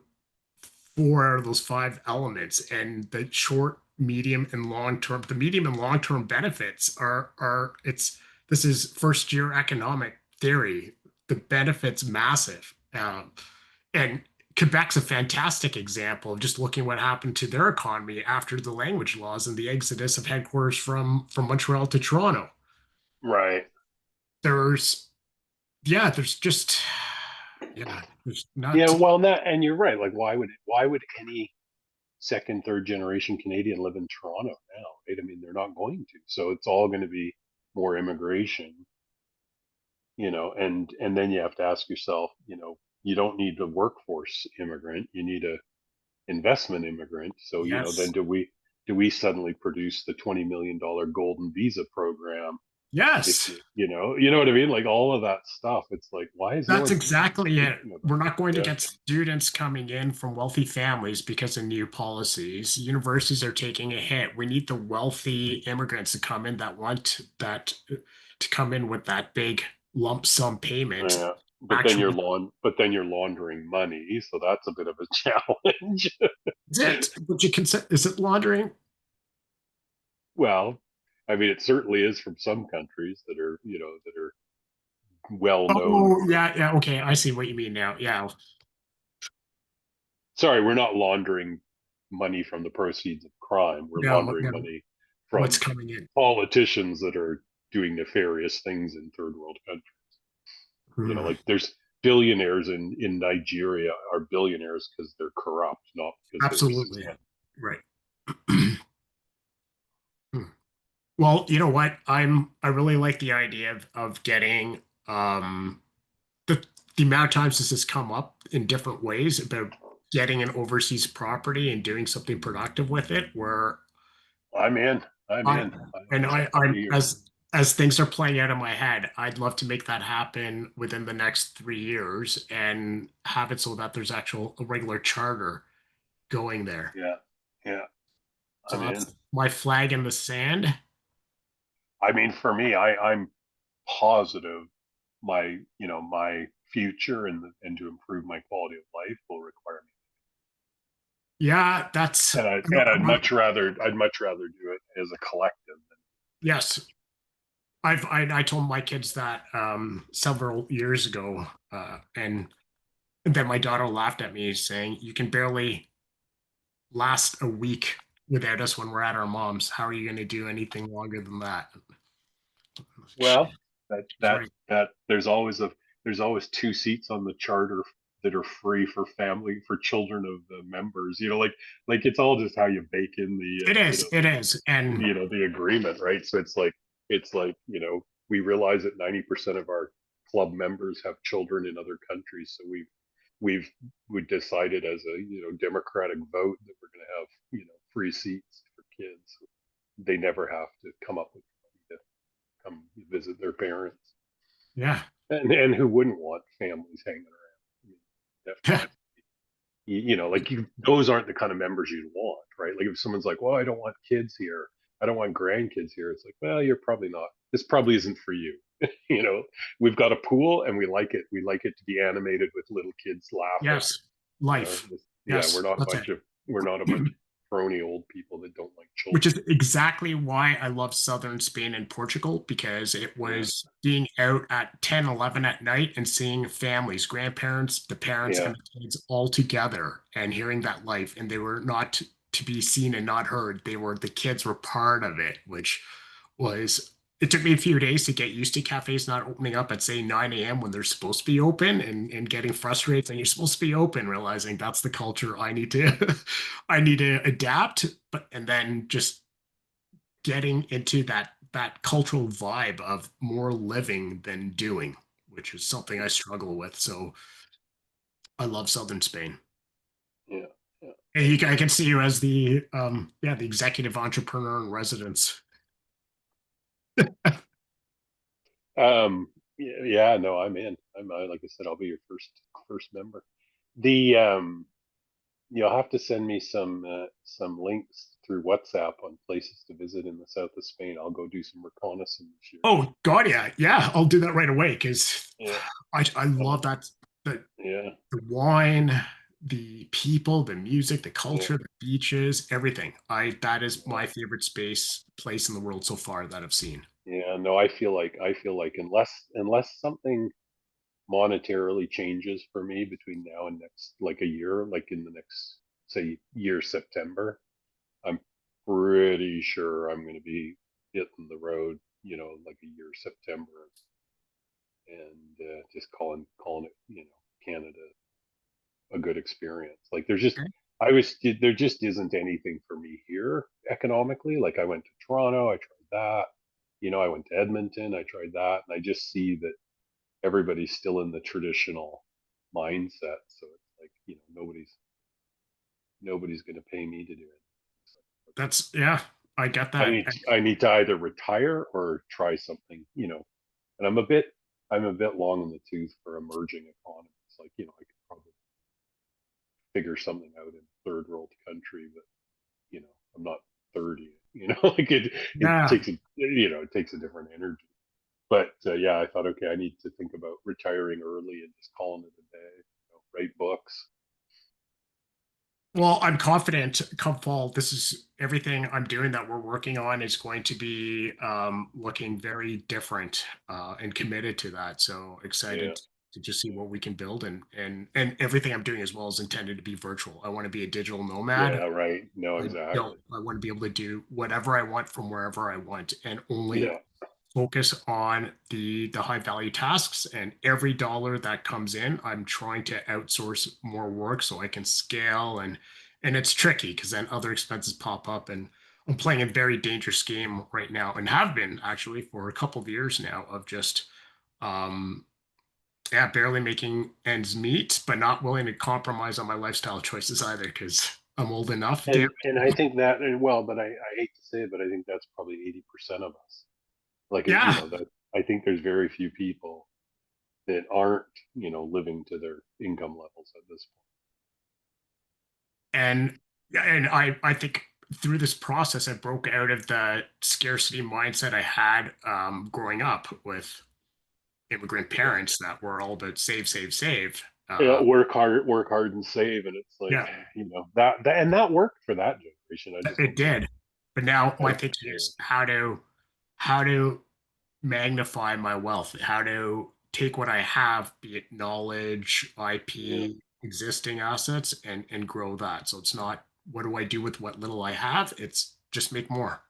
four out of those five elements, and the short, medium, and long term. The medium and long term benefits are it's this is first year economic theory. The benefits massive, and Quebec's a fantastic example of just looking what happened to their economy after the language laws and the exodus of headquarters from Montreal to Toronto. Right. There's there's just there's not Yeah, well, that, and you're right. Like, why would any second, third generation Canadian live in Toronto now? Right? I mean, they're not going to. So it's all going to be more immigration, and then you have to ask yourself, you don't need a workforce immigrant, you need a investment immigrant. So, then yes do we suddenly produce the $20 million golden visa program? If yes you know what I mean? Like all of that stuff. It's like, why is no That's one exactly it. thinking about We're it? not going to Yeah. get students coming in from wealthy families because of new policies. Universities are taking a hit. We need the wealthy immigrants to come in that want that to come in with that big lump sum payment. Yeah. Actually, But then you're laundering money, so that's a bit of a challenge. is it? Would you consider? Is it laundering? Well, I mean, it certainly is from some countries that are, well known Oh, for. yeah. Okay, I see what you mean now. Yeah, Sorry, we're not laundering money from the proceeds of crime. We're no, laundering no. money What's from coming in? politicians that are doing nefarious things in third world countries. Hmm. Like there's billionaires in Nigeria are billionaires because they're corrupt, not because they were Absolutely. successful. Right. Hmm. Well, you know what? I really like the idea of getting the the amount of times this has come up in different ways about getting an overseas property and doing something productive with it. Where I'm in. I'm I in. I'll I'm be here. as things are playing out in my head, I'd love to make that happen within the next 3 years and have it so that there's actual a regular charter going there. Yeah. Yeah. So I'm in. that's my flag in the sand. I mean, for me, I'm positive my future and to improve my quality of life will require me. Yeah, that's And I'd much rather do it as a collective than yes. I told my kids that several years ago, and then my daughter laughed at me saying, "You can barely last a week without us when we're at our mom's. How are you going to do anything longer than that?" well, that She's that right. that there's always two seats on the charter that are free for family for children of the members. Like it's all just how you bake in the It is, and the agreement, right? So it's like we realize that 90% of our club members have children in other countries, so we've we decided as a democratic vote that we're going to have free seats for kids. They never have to come up with money to come visit their parents, yeah, and who wouldn't want families hanging around? I mean, definitely. Like those aren't the kind of members you'd want, right? Like if someone's like, well, I don't want kids here, I don't want grandkids here, it's like, well, you're probably not, this probably isn't for you. you know we've got a pool and we like it to be animated with little kids laughing. yes, life, Yeah, yes, that's it. we're not a bunch of crony old people that don't like Which children. is exactly why I love southern Spain and Portugal, because it Yeah. was being out at 10, 11 at night and seeing families, grandparents, the parents, Yeah. and the kids all together and hearing that life. And they were not to be seen and not heard. The kids were part of it, which was, it took me a few days to get used to cafes not opening up at say 9 a.m. when they're supposed to be open, and getting frustrated and you're supposed to be open, realizing that's the culture I need to I need to adapt. But and then just getting into that cultural vibe of more living than doing, which is something I struggle with. So I love Southern Spain. Yeah. Yeah. And I can see you as the executive entrepreneur in residence. Yeah, yeah, no, I'm in. Like I said, I'll be your first member. The You'll have to send me some links through WhatsApp on places to visit in the south of Spain. I'll go do some reconnaissance this year. Oh God, yeah, I'll do that right away because Yeah. I love that the Yeah. the wine, the people, the music, the culture, the beaches, everything. That is my favorite place in the world so far that I've seen. Yeah, no, I feel like unless something monetarily changes for me between now and next, like a year, like in the next, say, year September, I'm pretty sure I'm going to be hitting the road, like a year September, and just calling it, Canada a good experience. Like there just isn't anything for me here economically. Like I went to Toronto, I tried that. I went to Edmonton, I tried that, and I just see that everybody's still in the traditional mindset. So it's like, nobody's going to pay me to do it. That's yeah, I get that. I need to either retire or try something, and I'm a bit long in the tooth for emerging economies. Like, I could probably figure something out in third world country, but I'm not 30, like it Yeah. takes it takes a different energy. But yeah, I thought, okay, I need to think about retiring early and just calling it a day, write books. Well, I'm confident come fall, this is everything I'm doing that we're working on is going to be looking very different and committed to that. So excited Yeah. to just see what we can build and everything I'm doing as well is intended to be virtual. I want to be a digital nomad. Yeah, right. No, exactly. I want to be able to do whatever I want from wherever I want and only Yeah. focus on the high value tasks, and every dollar that comes in I'm trying to outsource more work so I can scale, and it's tricky because then other expenses pop up, and I'm playing a very dangerous game right now and have been actually for a couple of years now of just um yeah, barely making ends meet but not willing to compromise on my lifestyle choices either because I'm old enough. And I think that, and well, but I hate to say it, but I think that's probably 80% of us. Like, Yeah. that I think there's very few people that aren't, living to their income levels at this And I think through this process I broke out of the scarcity mindset I had growing up with immigrant point. parents that were all about save. Yeah, work hard and save, and it's like, Yeah, that worked for that generation. I just it don't think. did. But now my thinking Yeah, is how to magnify my wealth, how to take what I have, be it knowledge, yeah, IP, existing assets, and grow that. So it's not what do I do with what little I have? It's just make more.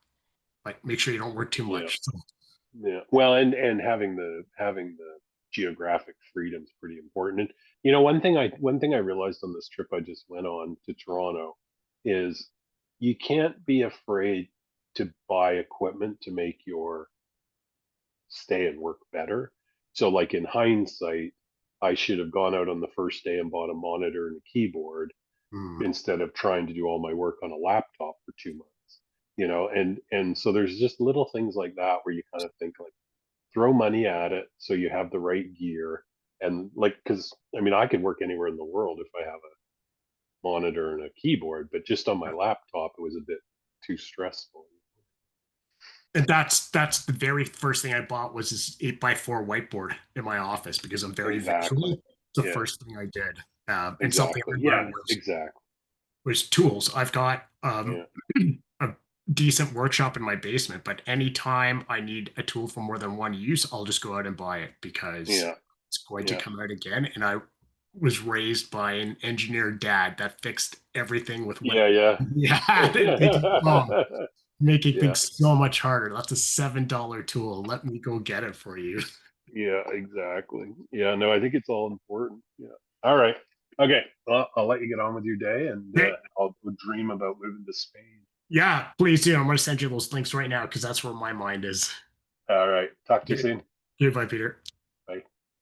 Like make sure you don't work too yeah, much. So, yeah. Well, and having the geographic freedom is pretty important. And one thing I realized on this trip I just went on to Toronto is you can't be afraid to buy equipment to make your stay and work better. So, like in hindsight, I should have gone out on the first day and bought a monitor and a keyboard hmm. instead of trying to do all my work on a laptop for 2 months. And so there's just little things like that where you kind of think like throw money at it so you have the right gear. And like, because I mean, I could work anywhere in the world if I have a monitor and a keyboard, but just on my laptop, it was a bit too stressful. And that's the very first thing I bought was this 8x4 whiteboard in my office because I'm very Exactly. visual. The Yeah, first thing I did, and something exactly. I learned Yeah, exactly. was tools. I've got Yeah, a decent workshop in my basement, but anytime I need a tool for more than one use, I'll just go out and buy it because yeah, it's going to yeah, come out again. And I was raised by an engineer dad that fixed everything with what yeah, he had and make it wrong, yeah. making Yeah, things so much harder. That's a $7 tool. Let me go get it for you. yeah, exactly. Yeah, no, I think it's all important. Yeah. All right. Okay. Well, I'll let you get on with your day, and Okay. I'll dream about moving to Spain. Yeah, please do. I'm going to send you those links right now because that's where my mind is. All right. Talk to you Okay. soon. Goodbye, Peter.